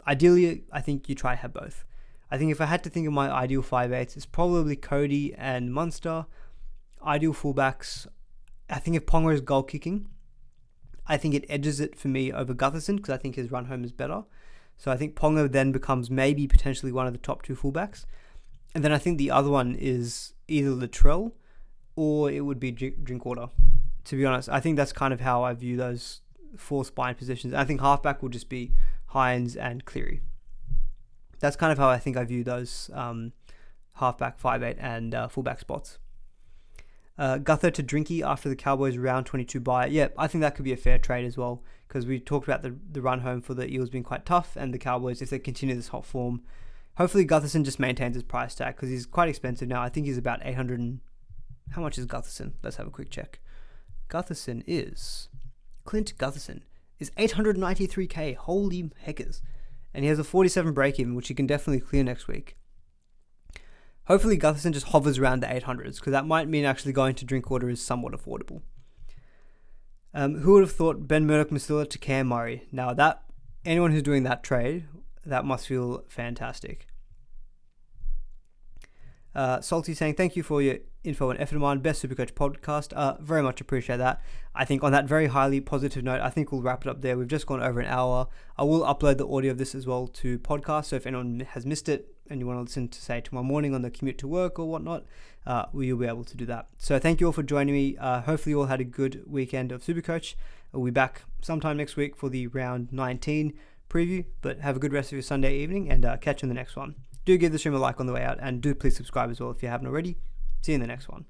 Ideally, I think you try to have both. I think if I had to think of my ideal 5'8", it's probably Cody and Munster. Ideal fullbacks, I think if Ponga is goal kicking, I think it edges it for me over Gutherson because I think his run home is better. So I think Ponga then becomes maybe potentially one of the top 2 fullbacks. And then I think the other one is either Latrell or it would be Drinkwater. To be honest, I think that's kind of how I view those 4 spine positions. I think halfback will just be Hines and Cleary. That's kind of how I think I view those halfback, 5'8", and fullback spots. Gutho to Drinky after the Cowboys round 22 bye. Yeah, I think that could be a fair trade as well, because we talked about the run home for the Eels being quite tough, and the Cowboys, if they continue this hot form, hopefully Gutherson just maintains his price tag, because he's quite expensive now. I think he's about 800 and... How much is Gutherson? Let's have a quick check. Clint Gutherson is 893k. Holy heckers. And he has a 47 break-even, which he can definitely clear next week. Hopefully Gutherson just hovers around the 800s, because that might mean actually going to Drinkwater is somewhat affordable. Who would have thought Ben Murdoch-Masila to Cam Murray? Now, that anyone who's doing that trade, that must feel fantastic. Salty saying, thank you for your info on F&M, best Supercoach podcast. Very much appreciate that. I think on that very highly positive note, I think we'll wrap it up there. We've just gone over an hour. I will upload the audio of this as well to podcast, so if anyone has missed it and you want to listen to, say, tomorrow morning on the commute to work or whatnot, you'll be able to do that. So thank you all for joining me. Hopefully you all had a good weekend of Supercoach. We'll be back sometime next week for the round 19 preview, but have a good rest of your Sunday evening, and catch you in the next one. Do give the stream a like on the way out, and do please subscribe as well if you haven't already. See you in the next one.